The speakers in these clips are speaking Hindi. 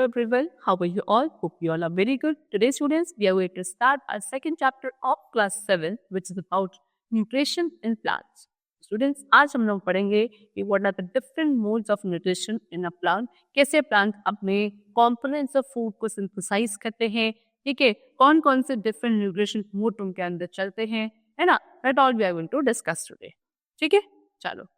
Hello everyone, how are you all? Hope you all are very good. Today students, we are going to start our second chapter of class 7 which is about nutrition in plants. Students, आज हम लोग पढ़ेंगे कि what are the different modes of nutrition in a plant, कैसे plant अपने components of food को synthesize करते हैं, ठीक है, कौन कौन से different nutrition mode उनके अंदर चलते हैं, है ना, that all we are going to discuss today. ठीक है, चलो.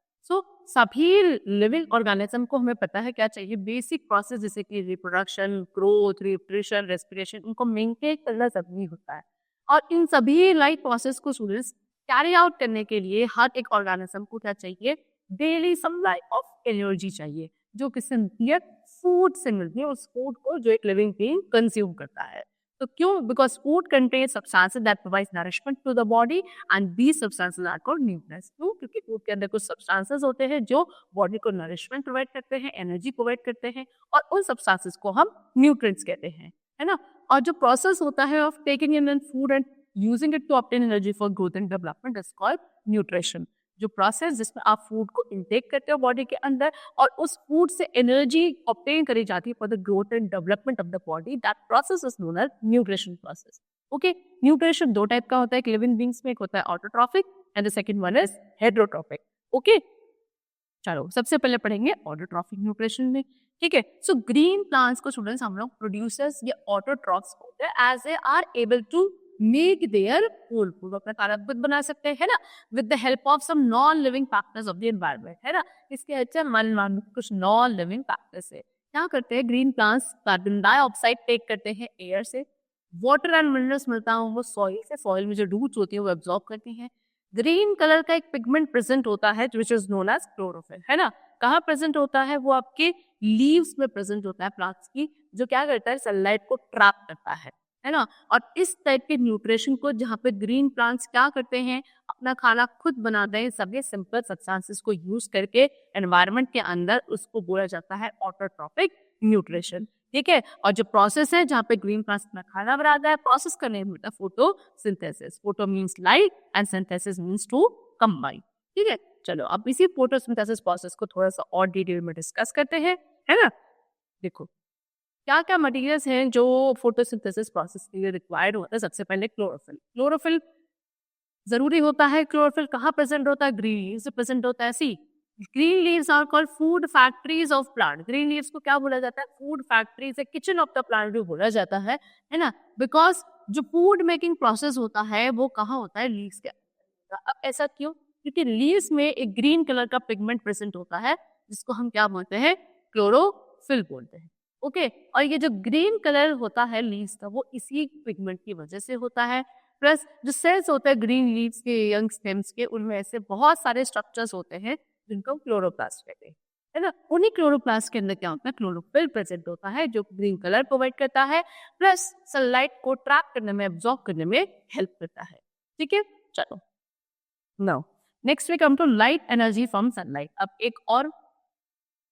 सभी लिविंग ऑर्गेनिज्म को हमें पता है क्या चाहिए, बेसिक प्रोसेस जैसे कि रिप्रोडक्शन, ग्रोथ, न्यूट्रिशन, रेस्पिरेशन, उनको मेंटेन करना जरूरी होता है. और इन सभी लाइफ प्रोसेस को स्टूडेंट्स कैरी आउट करने के लिए हर एक ऑर्गेनिज्म को क्या चाहिए, डेली सप्लाई ऑफ एनर्जी चाहिए, जो किससे मिलती है, फूड से मिलती है, उस फूड को जो एक लिविंग बीइंग कंज्यूम करता है. तो क्यों? Because food contains substances that provide nourishment to the body and these substances are called nutrients. क्यों? क्योंकि फूड के अंदर कुछ सब्सटेंसेस होते हैं जो बॉडी को नरिशमेंट प्रोवाइड करते हैं, एनर्जी प्रोवाइड करते हैं, और उन सब्सटेंसेस को हम न्यूट्रिएंट्स कहते हैं, है ना. और जो प्रोसेस होता है of taking in food and using it to obtain energy for growth and development is called nutrition. जो प्रोसेस जिसमें आप फूड को इनटेक करते हो बॉडी के अंदर और उस फूड से एनर्जी ऑब्टेन करी जाती है for the growth and development of the body, that process is known as nutrition process. Okay, nutrition दो टाइप का होता है, एक लिविंग बीइंग्स में एक होता है autotrophic and the second one is heterotrophic. Okay, चलो सबसे पहले पढ़ेंगे ऑटोट्रॉफिक न्यूट्रिशन में. ठीक है, सो ग्रीन प्लांट्स को स्टूडेंट्स हम लोग प्रोड्यूसर्स या ऑटोट्रॉफ्स बोलते हैं, as they are able to make their own food, अपना खाना खुद बना सकते हैं, है ना, with the help of some non living factors of the environment, है ना. इसके अच्छे मन कुछ नॉन लिविंग फैक्टर्स है. क्या करते हैं green plants, carbon dioxide take करते हैं एयर से, वाटर एंड मिनरल्स मिलता है वो सॉइल से, सॉइल में जो रूट्स होती है वो एब्जॉर्ब करती हैं. ग्रीन कलर का एक पिगमेंट प्रेजेंट होता है which is known as chlorophyll, है ना. कहाँ प्रेजेंट होता है? वो आपके लीव्स में प्रेजेंट होता है प्लांट्स की, जो क्या करता है, सनलाइट को ट्रैप करता है ना. और इस टाइप के न्यूट्रिशन को जहाँ पे ग्रीन प्लांट्स क्या करते हैं, अपना खाना खुद बनाते हैं सभी सिंपल सब्सटेंसेस को यूज करके एनवायरनमेंट के अंदर, उसको बोला जाता है ऑटोट्रॉफिक न्यूट्रिशन. ठीक है, और जो प्रोसेस है जहाँ पे ग्रीन प्लांट्स अपना खाना बनाता है, प्रोसेस करने में होता है photosynthesis. Photo means light and synthesis means to combine. ठीक है, चलो अब इसी फोटोसिंथेसिस प्रोसेस को थोड़ा सा और डिटेल में डिस्कस करते हैं, है ना. देखो क्या क्या मटेरियल्स हैं जो फोटोसिंथेसिस प्रोसेस के लिए रिक्वायर्ड होता है. सबसे पहले क्लोरोफिल. क्लोरोफिल जरूरी होता है. क्लोरोफिल कहाँ प्रेजेंट होता है? ग्रीन लीव्स प्रेजेंट होता है. See, green leaves are called food factories of plant. Green leaves को क्या बोला जाता है? Food factories, kitchen of the plant भी बोला जाता है ना. बिकॉज जो फूड मेकिंग प्रोसेस होता है वो कहाँ होता है? लीव्स के अंदर. अब ऐसा क्यों? क्योंकि लीव्स में एक ग्रीन कलर का पिगमेंट प्रेजेंट होता है जिसको हम क्या बोलते हैं? क्लोरोफिल बोलते हैं. ओके, और ये जो ग्रीन कलर होता है लीव्स का, वो इसी पिगमेंट की वजह से होता है. प्लस जो सेल्स होते हैं ग्रीन लीव्स के, यंग स्टेम्स के, उनमें ऐसे बहुत सारे स्ट्रक्चर्स होते हैं जिनको क्लोरोप्लास्ट कहते हैं, है ना. उन्हीं क्लोरोप्लास्ट के अंदर क्या होता है? क्लोरोफिल प्रेजेंट होता है जो ग्रीन कलर प्रोवाइड करता है, प्लस सनलाइट को ट्रैप करने में, एब्जॉर्ब करने में हेल्प करता है. ठीक है, चलो now next we come to light energy from sunlight. अब एक और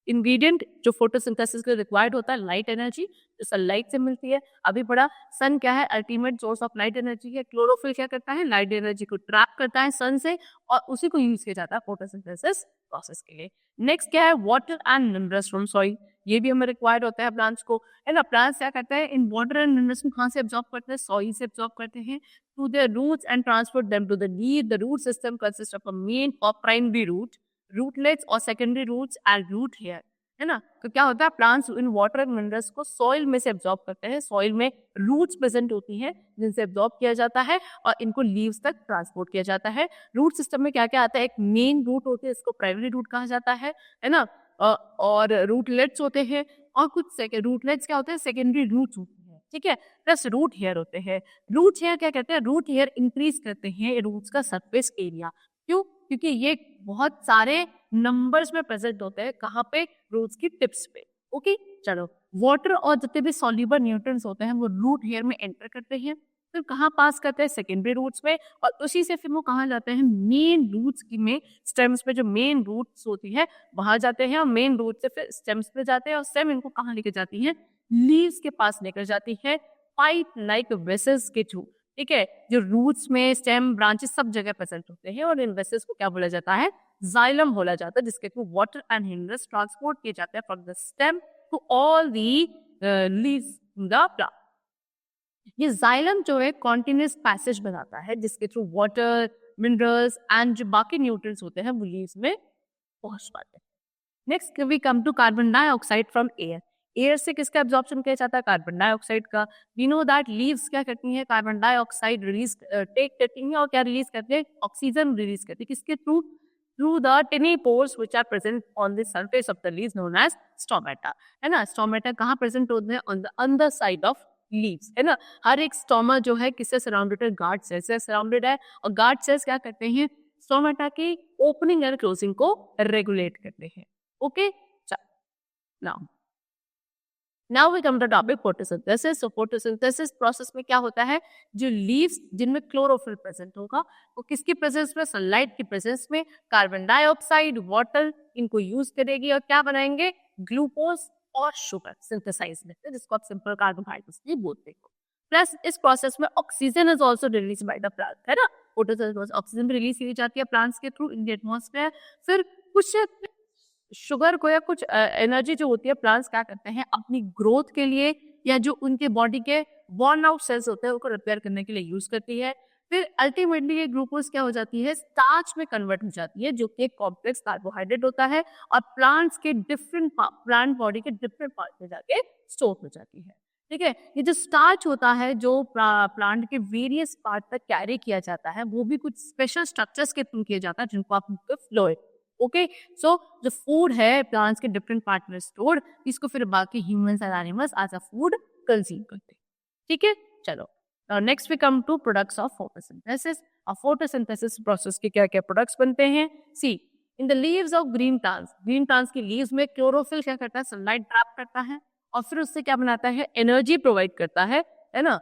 इंग्रेडिएंट जो फोटोसिंथेसिस के लिए रिक्वायर्ड होता है, लाइट एनर्जी, जो सनलाइट से मिलती है. अभी पढ़ा सन क्या है? Ultimate source of light energy है. क्लोरोफिल क्या करता है? लाइट एनर्जी को ट्रैप करता है सन से, और उसी को यूज किया जाता है फोटोसिंथेसिस प्रोसेस के लिए. नेक्स्ट क्या है? Water and minerals from soil. ये भी हमें रिक्वायर्ड होता है प्लांट्स को, है ना. प्लांट्स क्या करते हैं? इन वाटर एंड मिनरल्स को कहाँ से एब्जॉर्ब करते हैं? सॉइल से एब्जॉर्ब करते हैं through their roots and transport them to the leaf. The root system consist of a main और प्राइमरी रूट, रूटलेट्स और secondary roots and root hair, है ना. तो क्या होता है? प्लांट्स इन वाटर एंड मिनरल्स को सॉइल में से एब्जॉर्ब करते हैं. सॉइल में रूट्स प्रेजेंट होती हैं जिनसे एब्जॉर्ब किया जाता है और इनको लीव्स तक ट्रांसपोर्ट किया जाता है. रूट सिस्टम में क्या क्या आता है? एक मेन रूट होती है, इसको प्राइमरी रूट कहा जाता है ना. और रूटलेट्स होते हैं, और कुछ रूटलेट्स क्या होते हैं? सेकेंडरी रूट्स होते हैं. ठीक है, प्लस रूट हेयर होते हैं. रूट हेयर क्या कहते हैं? रूट हेयर इंक्रीज करते हैं रूट्स का सरफेस एरिया. क्यों? क्योंकि ये बहुत सारे नंबर्स में प्रेजेंट होते हैं. कहाँ पे? रूट्स की टिप्स पे. ओके, चलो वाटर और जितने भी सॉल्युबल न्यूट्रिएंट्स होते हैं वो रूट हेयर में एंटर करते हैं, फिर कहाँ पास करते हैं? सेकेंडरी रूट्स में, और उसी से फिर वो कहाँ जाते हैं? मेन रूट्स की में, स्टेम्स पे जो मेन रूट्स होती है वहां जाते हैं, और मेन रूट से फिर स्टेम्स पे जाते हैं, और स्टेम इनको कहाँ लेकर जाती है? लीव्स के पास लेकर जाती है, पाइप लाइक वेसल्स के थ्रू. ठीक है, जो रूट्स में, स्टेम, ब्रांचेस सब जगह प्रेजेंट होते हैं, और इन वेसल्स को क्या बोला जाता है? जाइलम बोला जाता है, जिसके through water and minerals transport किए जाते हैं from the stem to all the leaves the plant. ये जाइलम जो है कॉन्टिन्यूस पैसेज बनाता है जिसके थ्रू वाटर, मिनरल्स एंड जो बाकी न्यूट्रिएंट्स होते हैं वो लीव्स में पहुंच पाते हैं। Next we come to carbon dioxide from air. Air से किसका एब्जॉर्प्शन किया जाता है? कार्बन डाइऑक्साइड का। वी नो दैट लीव्स क्या करती हैं? कार्बन डाइऑक्साइड रिलीज टेक करती हैं और क्या रिलीज करती है? ऑक्सीजन रिलीज करती है। किसके थ्रू? Through the tiny pores which are present on the surface of the leaves known as stomata. है ना? स्टोमेटा कहाँ प्रेजेंट होते हैं? ऑन द अंदर साइड ऑफ लीव्स। है ना? हर एक स्टोमा जो है किससे सराउंडेड है? गार्ड सेल्स से सराउंडेड है। और गार्ड सेल्स क्या करते हैं? स्टोमेटा की ओपनिंग एंड क्लोजिंग को रेगुलेट करते हैं। Okay, now we come to topic photosynthesis. So photosynthesis process में क्या होता है? जो लीव्स जिनमें क्लोरोफिल प्रेजेंट होगा वो किसकी प्रेजेंस में? सनलाइट की प्रेजेंस में कार्बन डाइऑक्साइड, वाटर इनको यूज करेगी और क्या बनाएंगे? ग्लूकोज और शुगर सिंथेसाइज करते हैं, जिसको आप सिंपल कार्बोहाइड्रेट्स भी बोलते हो। प्लस इस प्रोसेस में oxygen is also release by the plant. है ना? फोटोसिंथेसिस ऑक्सीजन भी रिलीज की जाती है प्लांट्स के थ्रू इन द एटमॉस्फेयर। फिर कुछ शुगर को या कुछ एनर्जी जो होती है प्लांट्स क्या करते हैं? अपनी ग्रोथ के लिए या जो उनके बॉडी के वर्न आउट सेल्स होते हैं उनको रिपेयर करने के लिए यूज करती है। फिर अल्टीमेटली ये ग्लूकोज क्या हो जाती है? स्टार्च में कन्वर्ट हो जाती है जो कि एक कॉम्प्लेक्स कार्बोहाइड्रेट होता है और प्लांट्स के प्लांट बॉडी के डिफरेंट पार्ट में जाके स्टोर हो जाती है। ठीक है? ये जो स्टार्च होता है जो प्लांट के वेरियस पार्ट तक कैरी किया जाता है वो भी कुछ स्पेशल स्ट्रक्चर्स के थ्रू किया जाता है जिनको आप फ्लोएड। ओके, सो जो फूड है प्लांट्स के डिफरेंट पार्ट में स्टोर्ड, इसको फिर बाकी humans and animals as a food consume करते हैं। ठीक है, चलो next we come to products of photosynthesis. और फोटोसिंथेसिस प्रोसेस के क्या क्या प्रोडक्ट्स बनते हैं? See, in the leaves of green plants की लीव्स में क्लोरोफिल क्या करता है? सनलाइट ट्रैप करता है और फिर उससे क्या बनाता है? एनर्जी प्रोवाइड करता है ना?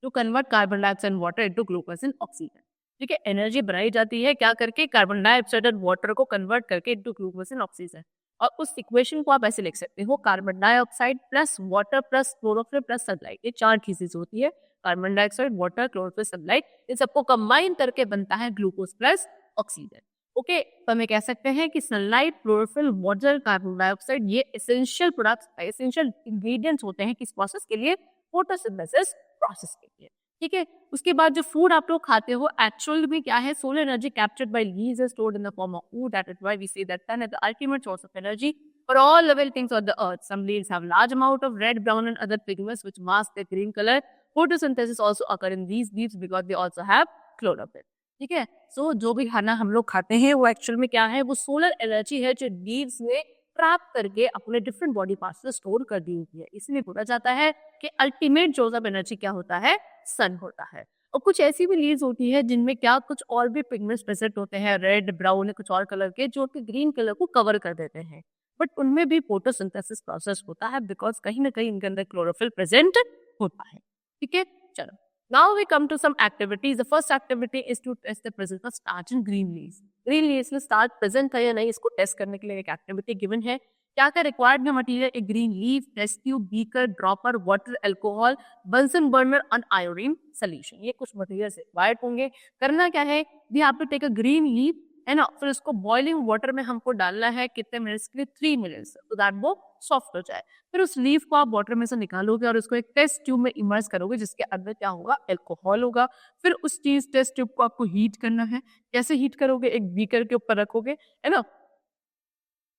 To convert carbon dioxide and water into glucose and oxygen. ठीक है, एनर्जी बनाई जाती है क्या करके? कार्बन डाइऑक्साइड और वाटर को कन्वर्ट करके इनटू ग्लूकोज एंड ऑक्सीजन। और उस इक्वेशन को आप ऐसे लिख सकते हो, carbon dioxide plus water plus chlorophyll plus sunlight. ये चार चीजें होती है, carbon dioxide, water, chlorophyll, sunlight. इन सबको कंबाइन करके बनता है ग्लूकोज प्लस ऑक्सीजन। ओके, तो हमें कह सकते हैं कि sunlight, chlorophyll, water, carbon dioxide ये एसेंशियल प्रोडक्ट्स, एसेंशियल इंग्रेडिएंट्स होते हैं किस प्रोसेस के लिए? फोटोसिंथेसिस प्रोसेस के लिए। ठीक है, उसके बाद जो फूड आप लोग खाते हो एक्चुअल में क्या है? Solar energy captured by leaves is stored in the form of food. That is why we say that sun is the ultimate source of energy for all living things on the earth. Some leaves have large amount of red, brown and other pigments which mask the green colour. Photosynthesis also occur in these leaves because they also have chlorophyll. ठीक है, सो जो भी खाना हम लोग खाते हैं वो एक्चुअल में क्या है? वो सोलर एनर्जी है जो लीव्स में ट्रैप करके अपने डिफरेंट बॉडी पार्ट्स में स्टोर कर दी हुई है। इसलिए बोला जाता है कि अल्टीमेट सोर्स ऑफ एनर्जी क्या होता है? सन होता है। और कुछ ऐसी भी लीव्स होती है जिनमें क्या कुछ और भी पिगमेंट्स प्रेजेंट होते हैं, रेड, ब्राउन या कुछ और कलर के, जो कि ग्रीन कलर को कवर कर देते हैं। बट उनमें भी फोटोसिंथेसिस प्रोसेस होता है बिकॉज कहीं ना कहीं इनके अंदर क्लोरोफिल प्रेजेंट होता है। ठीक है, चलो now we come to some activities. The first activity is to test the presence of starch in green leaves. Green leaves में स्टार्च प्रेजेंट है या नहीं, इसको टेस्ट करने के लिए एक एक्टिविटी गिवन है। क्या क्या रिक्वायर्ड है मटेरियल? एक green leaf, test tube, beaker, dropper, water, alcohol, Bunsen burner and iodine solution. ये कुछ मटेरियल रिक्वायर्ड होंगे। करना क्या है? We have to take a green leaf, है ना, फिर उसको बॉइलिंग वाटर में हमको डालना है कितने मिनट्स के लिए? 3 मिनट्स, तो दैट वो सॉफ्ट हो जाए। फिर उस लीफ को आप वाटर में से निकालोगे और उसको एक टेस्ट ट्यूब में इमर्स करोगे जिसके अंदर क्या होगा? अल्कोहल होगा। फिर उस चीज टेस्ट ट्यूब को आपको हीट करना है। कैसे हीट करोगे? एक बीकर के ऊपर रखोगे, है ना,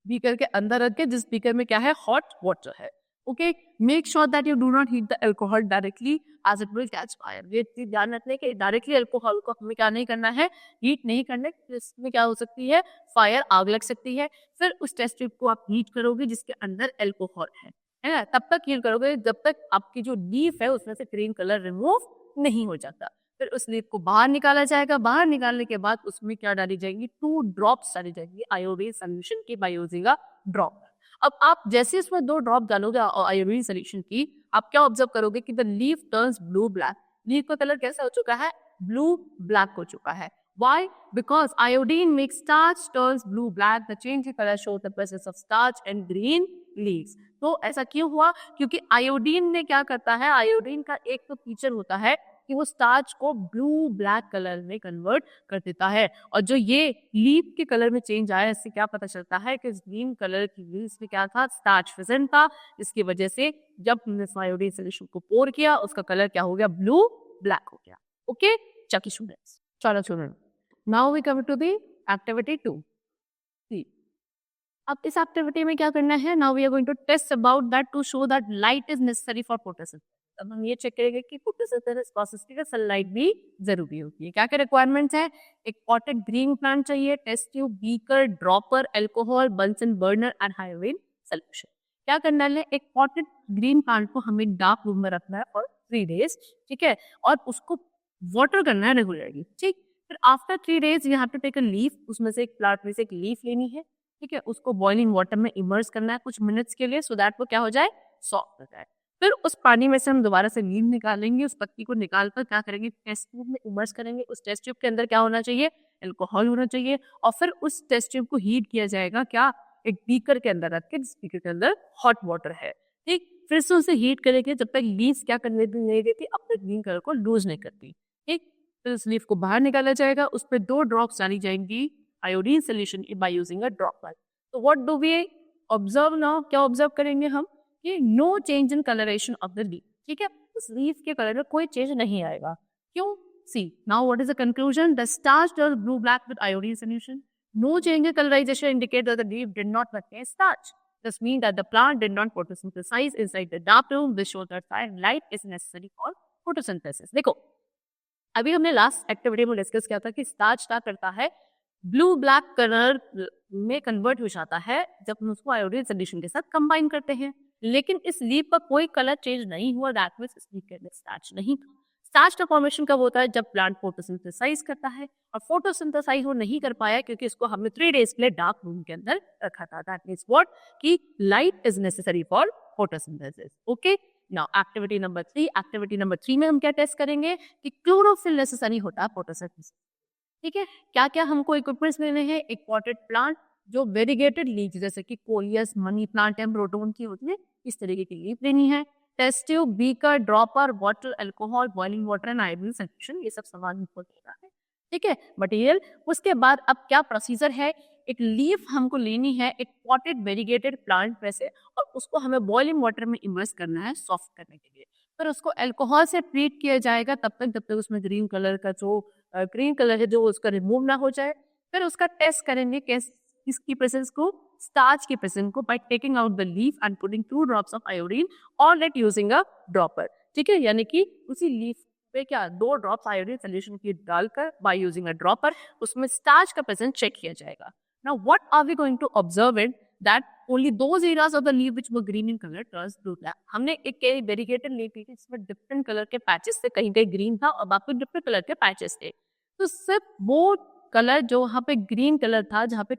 बीकर के अंदर रख के, जिस बीकर में क्या है? हॉट वाटर है। Okay, make sure that you do not heat the alcohol directly as it will catch fire. ये चीज ध्यान रखने के डायरेक्टली अल्कोहल को हमें क्या नहीं करना है? हीट नहीं करना है, इसमें क्या हो सकती है? फायर, आग लग सकती है। फिर उस टेस्ट ट्यूब को आप हीट करोगे जिसके अंदर अल्कोहल है ना, तब तक हीट करोगे जब तक आपकी जो लीफ है उसमें से ग्रीन कलर रिमूव नहीं हो जाता। फिर उस लीफ को बाहर निकाला जाएगा। बाहर निकालने के बाद उसमें क्या डाली जाएंगी? 2 ड्रॉप्स डाली जाएंगी आयोडीन सोल्यूशन की बाय यूजिंग अ ड्रॉपर। अब आप जैसे इसमें 2 ड्रॉप डालोगे आयोडीन सोल्यूशन की, आप क्या ऑब्जर्व करोगे कि the leaf turns blue black. Leaf का कलर कैसा हो चुका है? ब्लू ब्लैक हो चुका है। Why? Because iodine makes starch turns blue black. The change in color shows the presence of starch and green leaves. तो ऐसा क्यों हुआ? क्योंकि आयोडीन ने क्या करता है? आयोडीन का एक तो फीचर होता है कि वो स्टार्च को ब्लू ब्लैक कलर में कन्वर्ट कर देता है। और जो ये लीफ के कलर में चेंज आया, इससे क्या पता चलता है कि इस ग्रीन कलर की लीव्स में क्या था, स्टार्च प्रेजेंट था, जिसकी वजह से जब हमने आयोडीन सॉल्यूशन को पोर किया उसका कलर क्या हो गया, ब्लू ब्लैक हो गया। ओके चलो स्टूडेंट्स, चलो student, now we come to the activity 2। अब इस एक्टिविटी में क्या करना है, now we are going to test about that to show that light is necessary for photosynthesis. अब हम ये चेक करेंगे कि फोटोसिंथेसिस प्रोसेस के लिए सनलाइट भी जरूरी होती है। क्या क्या रिक्वायरमेंट्स है, एक पॉटेड ग्रीन प्लांट चाहिए, test tube, beaker, dropper, alcohol, Bunsen burner and hydrogen solution. क्या करना है, एक पॉटेड ग्रीन प्लांट को हमें डार्क रूम में रखना है फॉर 3 डेज, ठीक है, और उसको वाटर करना है रेगुलरली, ठीक। फिर after 3 days you have to take a leaf, उसमें से एक प्लांट में से एक लीफ लेनी है, ठीक है, उसको बॉइलिंग वाटर में इमर्स करना है कुछ मिनट्स के लिए, सो दैट वो क्या हो जाए, सॉफ्ट हो जाए। फिर उस पानी में से हम दोबारा से लीफ निकालेंगे, उस पत्ती को निकालकर क्या करेंगे, टेस्ट ट्यूब में इमर्स करेंगे। उस टेस्ट ट्यूब के अंदर क्या होना चाहिए, अल्कोहल होना चाहिए, और फिर उस टेस्ट ट्यूब को हीट किया जाएगा, क्या, एक बीकर के अंदर रख के, जिस बीकर के अंदर हॉट वाटर है, ठीक। फिर से उसे हीट करेंगे जब तक लीफ क्या करने नहीं देती, अपने ग्रीन कलर को लूज नहीं करती, ठीक। फिर उस लीफ को बाहर निकाला जाएगा, उस पर 2 ड्रॉप्स डाली जाएंगी iodine solution by using a dropper. तो what do we observe now, क्या ऑब्जर्व करेंगे हम, कि no change in colouration of the leaf, ठीक है, उस लीफ के कलर में कोई चेंज नहीं आएगा। क्यों, see now what is the conclusion, the starch turns blue black with iodine solution, no change in colorization indicate that the leaf did not contain starch. This means that the plant did not photosynthesize inside the dark room, which shows that light is necessary for photosynthesis. देखो, अभी हमने लास्ट एक्टिविटी में डिस्कस किया था कि स्टार्च क्या करता है, ब्लू ब्लैक कलर में कन्वर्ट हो जाता है जब हम उसको आयोडीन सोल्यूशन के साथ कंबाइन करते हैं। लेकिन इस लीफ का कोई कलर चेंज नहीं हुआ, दैट मींस इस लीफ के अंदर स्टार्च नहीं था। स्टार्च का फॉर्मेशन कब होता है, जब प्लांट फोटोसिंथेसाइज करता है, और फोटोसिंथेसाइज वो नहीं कर पाया क्योंकि इसको हमने 3 डेज के लिए डार्क रूम के अंदर रखा था। दैट मींस व्हाट, कि light is necessary for photosynthesis. Okay, now activity number 3। Activity number 3 में हम क्या टेस्ट करेंगे कि क्लोरोफिल नेसेसरी होता है फोटोसिंथेसिस, ठीक है। क्या क्या हमको इक्विपमेंट्स लेने हैं, एक पॉटेड प्लांट जो वेरीगेटेड लीव्स जैसे कि कोलियस, मनी प्लांट, एम्ब्रोडोन की होती है, इस तरीके की लीफ लेनी है, test tube, beaker, dropper, water, alcohol, boiling water and iodine solution, ये सब सामान हमको लेना है, ठीक है, मटेरियल। उसके बाद अब क्या प्रोसीजर है, एक लीफ हमको लेनी है एक पॉटेड वेरीगेटेड प्लांट में से, और उसको हमें बॉइलिंग वाटर में इमर्स करना है सॉफ्ट करने के लिए। फिर उसको अल्कोहल से ट्रीट किया जाएगा तब तक जब तक उसमें ग्रीन कलर का जो ग्रीन कलर है जो उसका रिमूव ना हो जाए। फिर उसका टेस्ट करेंगे इसकी प्रेजेंस को, स्टार्च की प्रेजेंस को, by taking out the leaf and putting 2 drops of iodine और लेट यूजिंग अ ड्रॉपर, ठीक है, यानी कि उसी लीफ पे क्या 2 ड्रॉप्स आयोडीन सोल्यूशन की डालकर बाय यूजिंग अ ड्रॉपर उसमें स्टार्च का प्रेजेंस चेक किया जाएगा। Now what are we going to observe it, that only those areas of the leaf which were green in color turns blue black। हमने एक वेरीगेटेड लीफ ली थी जिसमें डिफरेंट कलर के पैचेस थे, कहीं कहीं ग्रीन था और बाकी डिफरेंट कलर के पैचेस थे। तो सिर्फ वो कलर जो वहाँ पे ग्रीन कलर था, जहाँ पे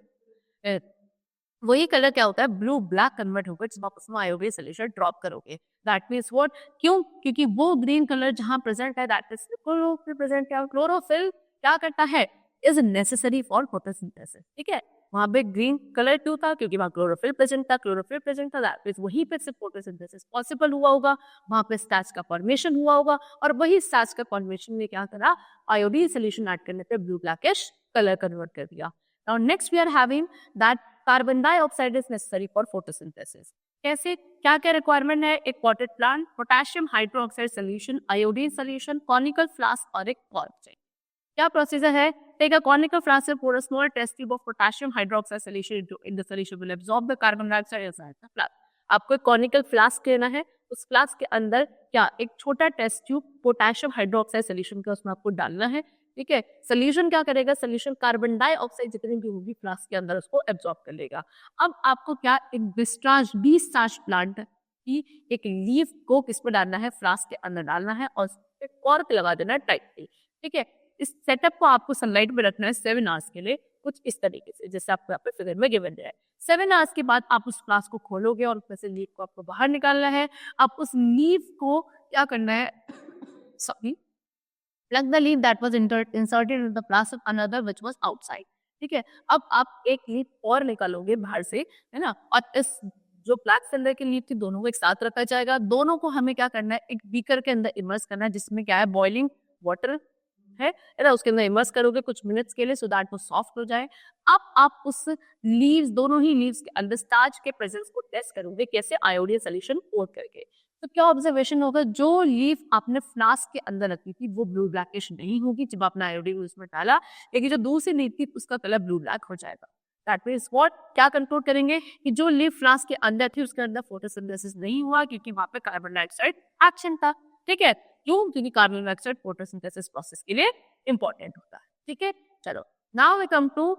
वही कलर क्या होता है, ब्लू ब्लैक कन्वर्ट होकर जब आप उसमें आयोडीन सोल्यूशन ड्रॉप करोगे। दैट मीन्स व्हाट, क्यों, क्योंकि वो ग्रीन कलर जहाँ प्रेजेंट है दैट इज क्लोरोफिल प्रेजेंट। क्या क्लोरोफिल क्या करता है, इज नेसेसरी फॉर फोटोसिंथेसिस, ठीक है। वहां पे ग्रीन कलर क्यों था, क्योंकि वहां क्लोरोफिल प्रेजेंट था, क्लोरोफिल प्रेजेंट था, दैट मींस वहीं पे सिर्फ फोटोसिंथेसिस पॉसिबल हुआ होगा, वहां पे स्टार्च का फॉर्मेशन हुआ होगा, और वही स्टार्च का फॉर्मेशन ने क्या करा, आयोडीन सोल्यूशन ऐड करने पे ब्लू ब्लैकिश कलर कन्वर्ट कर दिया। Now next we are having that carbon dioxide is necessary for photosynthesis. कैसे, क्या क्या रिक्वायरमेंट है, एक potted plant, potassium hydroxide solution, iodine solution, conical flask और एक कॉर्क चाहिए। क्या प्रोसीजर है, take a conical flask and pour a small test tube of potassium hydroxide solution in the solution will absorb the carbon dioxide inside the flask। आपको एक कॉनिकल फ्लास्क लेना है, उस फ्लास्क के अंदर क्या एक छोटा test tube potassium hydroxide solution का उसमें आपको डालना है, ठीक है। सोल्यूशन क्या करेगा, सोल्यूशन कार्बन डाइऑक्साइड जितनी भी होगी फ्लास्क के अंदर उसको एब्जॉर्ब कर लेगा। अब आपको क्या एक डिस्चार्ज 20 स्टार्च प्लांट की एक लीफ को किस पर डालना है, फ्लास्क के अंदर डालना है और उस पर कॉर्क लगा देना है टाइटली, ठीक है। इस सेटअप को आपको सनलाइट में रखना है 7 आवर्स के लिए, कुछ इस तरीके से जैसे आपको यहाँ पे फिगर में गिवन है। 7 आवर्स के बाद आप उस फ्लास्क को खोलोगे और उसमें से लीफ को आपको बाहर निकालना है। आप उस लीफ को क्या करना है, sorry, plug the leaf that was inserted into the flask of another which was outside, ठीक है। अब आप एक लीफ और निकालोगे बाहर से, है ना, और इस जो प्लांट्स के अंदर की लीफ थी दोनों को एक साथ रखा जाएगा। दोनों को हमें क्या करना है, एक बीकर के अंदर इमर्स करना है जिसमें क्या है, बॉइलिंग वाटर है ना, उसके अंदर इमर्स करोगे कुछ मिनट्स के लिए सो दैट वो सॉफ्ट हो जाए। अब आप उस लीव्स, दोनों ही लीव्स के अंदर स्टार्च के प्रेजेंस को टेस्ट करोगे कैसे, आयोडीन सोल्यूशन पोर करके। तो क्या ऑब्जर्वेशन होगा, जो लीफ आपने फ्लास्क के अंदर रखी थी वो ब्लू ब्लैकिश नहीं होगी जब आपने आयोडीन उसमें डाला, लेकिन जो दूसरी लीफ थी उसका कलर ब्लू ब्लैक हो जाएगा। दैट मीन्स व्हाट, क्या कंक्लूड करेंगे कि जो लीफ फ्लास्क के अंदर थी उसके अंदर फोटोसिंथेसिस नहीं हुआ क्योंकि वहां पे कार्बन डाइऑक्साइड एक्शन था। ठीक है, क्यों, क्योंकि कार्बन डाइऑक्साइड फोटोसिंथेसिस प्रोसेस के लिए इंपॉर्टेंट होता है। ठीक है, चलो now we come to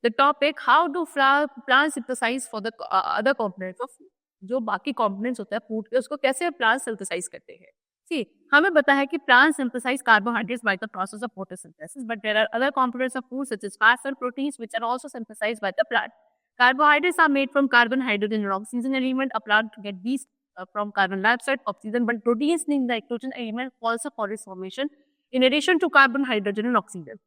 the topic how do plant synthesise for the other components of, जो बाकी कंपोनेंट्स होता है फूड के उसको कैसे प्लांट सिंथेसाइज करते हैं। सी, हमें पता है कि plant synthesise carbohydrates by the process of photosynthesis, but there are other components of food such as fats and proteins which are also synthesised by the plant. Carbohydrates are made from carbon, hydrogen, and oxygen element. A plant to get these from carbon dioxide, oxygen, but proteins need nitrogen element also for its formation. In addition to carbon, hydrogen, and oxygen.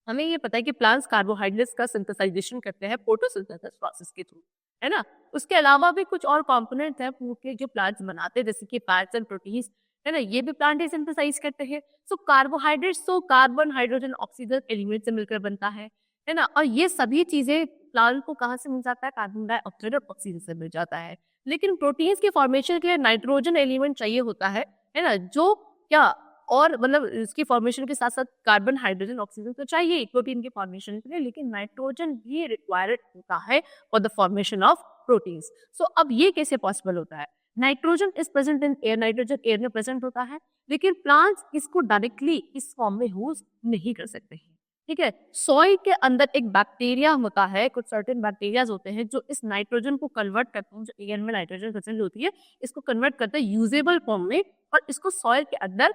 हमें ये पता है कि प्लांट्स कार्बोहाइड्रेट्स का सिंथेसाइजेशन करते हैं फोटोसिंथेसिस प्रोसेस के थ्रू, है ना। उसके अलावा भी कुछ और कंपोनेंट्स हैं फूड के जो प्लांट्स बनाते हैं, जैसे कि फैट्स एंड प्रोटीन्स, है ना, ये भी प्लांट ही सिंथेसाइज करते हैं। सो कार्बोहाइड्रेट्स तो कार्बन, हाइड्रोजन, ऑक्सीजन एलिमेंट से मिलकर बनता है ना, और ये सभी चीजें प्लांट को कहाँ से मिल जाता है, कार्बन डाइऑक्साइड और ऑक्सीजन से मिल जाता है। लेकिन प्रोटीन्स के फॉर्मेशन के लिए नाइट्रोजन एलिमेंट चाहिए होता है ना, जो क्या, और मतलब इसकी फॉर्मेशन के साथ साथ कार्बन, हाइड्रोजन, ऑक्सीजन तो चाहिए प्रोटीन के फॉर्मेशन के लिए, लेकिन नाइट्रोजन भी रिक्वायर्ड होता है for the formation of proteins. So अब ये कैसे पॉसिबल होता है, nitrogen is present in air, nitrogen air में प्रेजेंट होता है, लेकिन प्लांट्स इसको डायरेक्टली इस फॉर्म में यूज नहीं कर सकते हैं। ठीक है, सॉइल के अंदर एक बैक्टीरिया होता है, कुछ सर्टेन बैक्टीरियाज होते हैं जो इस नाइट्रोजन को कन्वर्ट करते हैं, जो एयर में नाइट्रोजन प्रेजेंट होती है इसको कन्वर्ट करते हैं यूजेबल फॉर्म में और इसको सॉइल के अंदर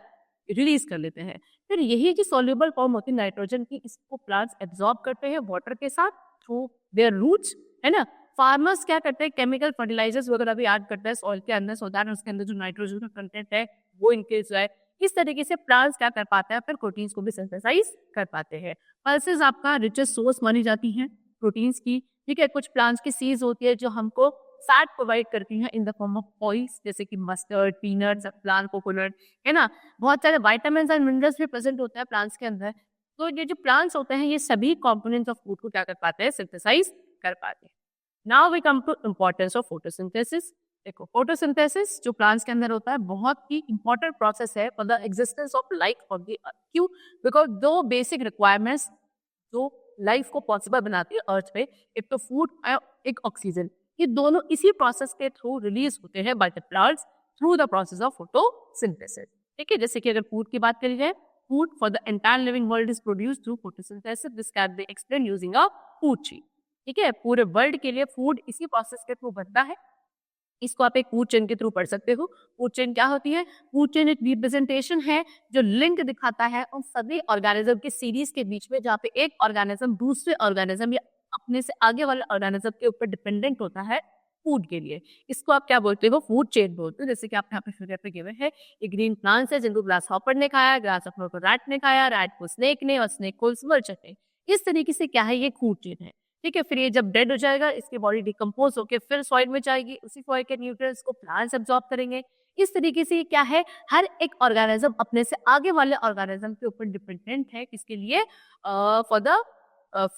रिलीज कर लेते हैं। फिर यही जो सॉल्युबल फॉर्म होती है नाइट्रोजन की, इसको प्लांट्स एब्जॉर्ब करते हैं वाटर के साथ थ्रू देयर रूट्स, है ना। फार्मर्स क्या करते हैं, केमिकल फर्टिलाइजर्स वगैरह भी ऐड करते हैं सॉइल के अंदर, सो दैट उसके अंदर जो नाइट्रोजन का कंटेंट है वो इंक्रीज जाए। इस तरीके से प्लांट्स क्या कर पाते हैं, फिर प्रोटीन्स को भी सिंथेसाइज कर पाते हैं। पल्सेस आपका रिचेस्ट सोर्स मानी जाती हैं प्रोटीन्स की। ठीक है, कुछ प्लांट्स की सीड्स होती है जो हमको फैट प्रोवाइड करती हैं इन द फॉर्म ऑफ ऑयल्स, जैसे कि मस्टर्ड, पीनट्स, प्लांट कोकोनट, है ना। बहुत सारे विटामिन्स एंड मिनरल्स भी प्रेजेंट होते हैं प्लांट्स के अंदर। तो ये जो प्लांट्स होते हैं ये सभी कंपोनेंट्स ऑफ फूड को क्या कर पाते हैं, सिंथेसाइज कर पाते हैं। Now we come to importance of photosynthesis. देखो, फोटोसिंथेसिस जो प्लांट्स के अंदर होता है बहुत ही इंपॉर्टेंट प्रोसेस है for the existence of life on the earth. क्यों? बिकॉज दो बेसिक रिक्वायरमेंट्स जो लाइफ को पॉसिबल बनाती है अर्थ पे, एक तो फूड और एक ऑक्सीजन, ये दोनों इसी प्रोसेस के थ्रू रिलीज होते हैं by the plants through the process of photosynthesis. ठीक है, जैसे कि अगर फूड की बात करी जाए, food for the entire living world is produced through photosynthesis, this can be explain using a food chain. ठीक है, पूरे वर्ल्ड के लिए फूड इसी प्रोसेस के थ्रू बनता है। इसको आप एक फूड चेन के थ्रू पढ़ सकते हो। फूड चेन क्या होती है? फूड चेन एक रिप्रेजेंटेशन है जो लिंक दिखाता है उन सभी ऑर्गेनिज्म के सीरीज के बीच में, जहाँ पे एक ऑर्गेनिज्म दूसरे ऑर्गेनिज्म या अपने से आगे वाले ऑर्गेनिज्म के ऊपर डिपेंडेंट होता है फूड के लिए। इसको आप क्या बोलते हो? फूड चेन बोलते हो। जैसे कि आपने यहाँ पे फिगर पे गिवन है, ये ग्रीन प्लांट्स है जिनको ग्रास हॉपर ने खाया, ग्रास हॉपर को रैट ने खाया, रैट को स्नेक ने, और स्नेक को स्मर्चर ने। इस तरीके से क्या है, ये फूड चेन है। ठीक है, फिर ये जब डेड हो जाएगा इसकी बॉडी डिकम्पोज होकर फिर सॉइल में जाएगी, उसी सॉइल के न्यूट्रिएंट्स को प्लांट्स एब्जॉर्ब करेंगे। इस तरीके से क्या है, हर एक ऑर्गेनिज्म अपने से आगे वाले ऑर्गेनिज्म के ऊपर डिपेंडेंट है, किसके लिए? For the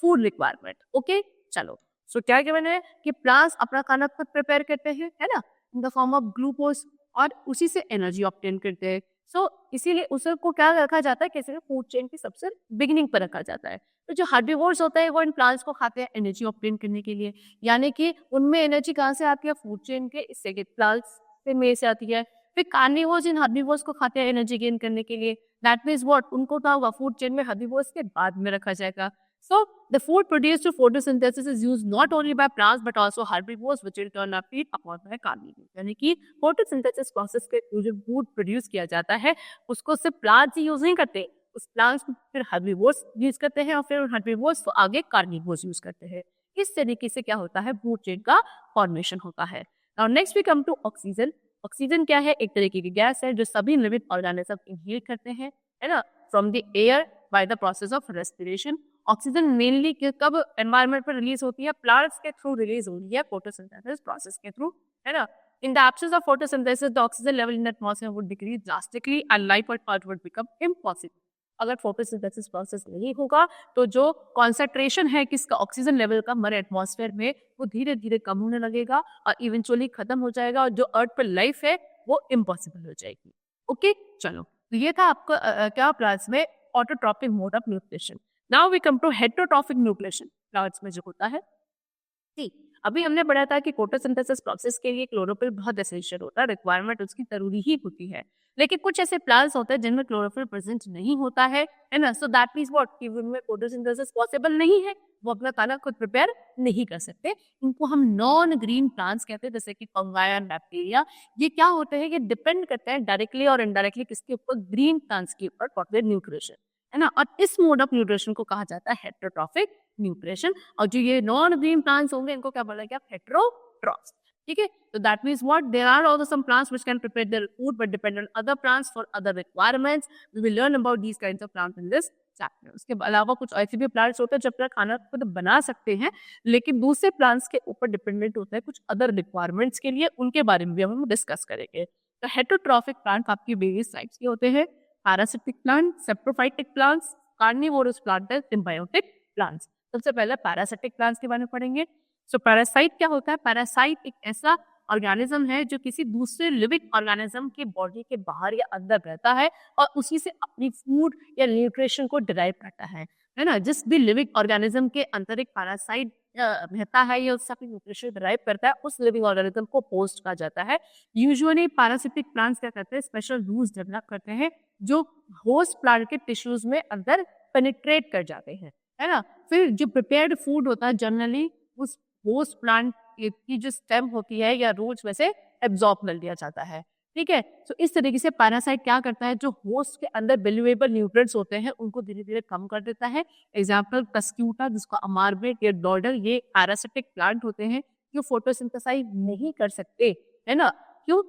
food requirement. Okay, चलो, सो क्या गिवन है कि प्लांट्स अपना खाना खुद प्रिपेयर करते हैं, है ना, in the form of glucose, और उसी से एनर्जी ऑब्टेन करते हैं। सो इसीलिए उसको क्या रखा जाता है, कैसे फूड चेन की सबसे बिगिनिंग पर रखा जाता है। तो जो हर्बीवोर्स होता है वो इन प्लांट्स को खाते हैं एनर्जी ऑब्टेन करने के लिए, यानी कि उनमें एनर्जी कहाँ से आती है? फूड चेन के इससे के प्लांट्स से में से आती है। फिर कार्निवोर्स इन हर्बीवोर्स को खाते हैं एनर्जी गेन करने के लिए। दैट मीन्स व्हाट, उनको क्या होगा, फूड चेन में हर्बीवोर्स के बाद में रखा जाएगा। So the food produced through photosynthesis is used not only by plants but also herbivores which in turn are feed upon by carnivores। यानी कि photosynthesis process के थ्रू जो फूड प्रोड्यूस किया जाता है उसको सिर्फ प्लांट्स ही यूज नहीं करते, उस प्लांट्स को फिर हर्बीवोर्स यूज करते हैं और फिर उन हर्बीवोर्स को आगे कार्निवोर्स यूज करते हैं। इस तरीके से क्या होता है, फूड चेन का फॉर्मेशन होता है। Now next we come to oxygen. Oxygen क्या है? एक तरीके की गैस है जो सभी लिविंग ऑर्गेनिज्म इनहेल करते हैं, है ना, from the air by the process of respiration। Oxygen mainly कब एनवायरनमेंट पर रिलीज होती है? प्लांट्स के थ्रू रिलीज होती है, फोटोसिंथेसिस प्रोसेस के थ्रू, है ना? In the absence of photosynthesis, the oxygen level in the atmosphere would decrease drastically and life on Earth would become impossible. अगर फोटोसिंथेसिस प्रोसेस नहीं होगा तो जो कॉन्सेंट्रेशन है किसका ऑक्सीजन लेवल का हमारे एटमॉस्फेयर में वो धीरे धीरे कम होने लगेगा और इवेंचुअली खत्म हो जाएगा और जो अर्थ पर लाइफ है वो इम्पॉसिबल हो जाएगी। ओके, चलो, तो ये था आपका क्या प्लांट्स में autotrophic mode of nutrition. Now we come to heterotrophic nutrition plants में जो होता है। ठीक, अभी हमने पढ़ा था कि फोटोसिंथेसिस प्रोसेस के लिए क्लोरोफिल बहुत एसेंशियल होता है, रिक्वायरमेंट उसकी जरूरी ही होती है। लेकिन कुछ ऐसे प्लांट्स होते हैं जिनमें क्लोरोफिल प्रेजेंट नहीं होता है ना? सो दैट मींस व्हाट कि उनमें फोटोसिंथेसिस पॉसिबल नहीं है, वो अपना खाना खुद प्रिपेयर नहीं कर सकते। इनको हम नॉन ग्रीन प्लांट्स कहते हैं, जैसे कि फंगाई एंड बैक्टीरिया। ये क्या होते हैं? ये डिपेंड करते हैं डायरेक्टली और इनडायरेक्टली किसके ऊपर? ग्रीन प्लांट्स के ऊपर फॉर देयर न्यूट्रिशन, है ना? और इस मोड ऑफ न्यूट्रिशन को कहा जाता है हेटेरोट्रॉपिक न्यूट्रिशन। और जो ये नॉन ग्रीन प्लांट्स होंगे इनको क्या बोला गया? हेटेरोट्रॉप्स। ठीक है, तो that means what, there are also some plants which can prepare their food but depend on other plants for other requirements. We will learn about these kinds of plants in this chapter. उसके अलावा कुछ ऐसे भी प्लांट्स होते हैं जो अपना खाना खुद बना सकते हैं लेकिन दूसरे प्लांट्स के ऊपर डिपेंडेंट होते हैं कुछ अदर रिक्वायरमेंट्स के लिए, उनके बारे में भी हम डिस्कस करेंगे। तो हेटेरोट्रॉपिक प्लांट आपकी वेरियस टाइप्स के होते हैं, parasitic plant, saprophytic plants, carnivorous plant, symbiotic plants. सबसे पहले पैरासिटिक प्लांट्स के बारे में पढ़ेंगे। सो पैरासाइट क्या होता है? पैरासाइट एक ऐसा ऑर्गेनिज्म है जो किसी दूसरे लिविंग ऑर्गेनिज्म के बॉडी के बाहर या अंदर रहता है और उसी से अपनी फूड या न्यूट्रिशन को डिराइव करता है ना? जिस भी लिविंग ऑर्गेनिज्म के अंदर एक पैरासाइट रहता है या उससे अपनी न्यूट्रिशन डिराइव करता है, उस लिविंग ऑर्गेनिज्म को होस्ट कहा जाता है। यूजुअली पैरासिटिक प्लांट्स क्या करते हैं? स्पेशल रूट्स डेवलप करते हैं जो होस्ट प्लांट के टिश्यूज में अंदर पेनिट्रेट कर जाते हैं, है ना? फिर जो प्रिपेयर्ड फूड होता है जनरली उस होस्ट प्लांट की जो स्टेम होती है या रूट्स में से एब्जॉर्ब कर लिया जाता है। ठीक है, तो इस तरीके से पैरासाइट क्या करता है? जो होस्ट के अंदर वैल्यूएबल न्यूट्रिएंट्स होते हैं उनको धीरे धीरे कम कर देता है। एग्जाम्पल कस्क्यूटा, जिसको अमारबेट या डॉडर, ये पैरासिटिक प्लांट होते हैं जो फोटोसिंथेसाइज नहीं कर सकते, है ना? क्यों?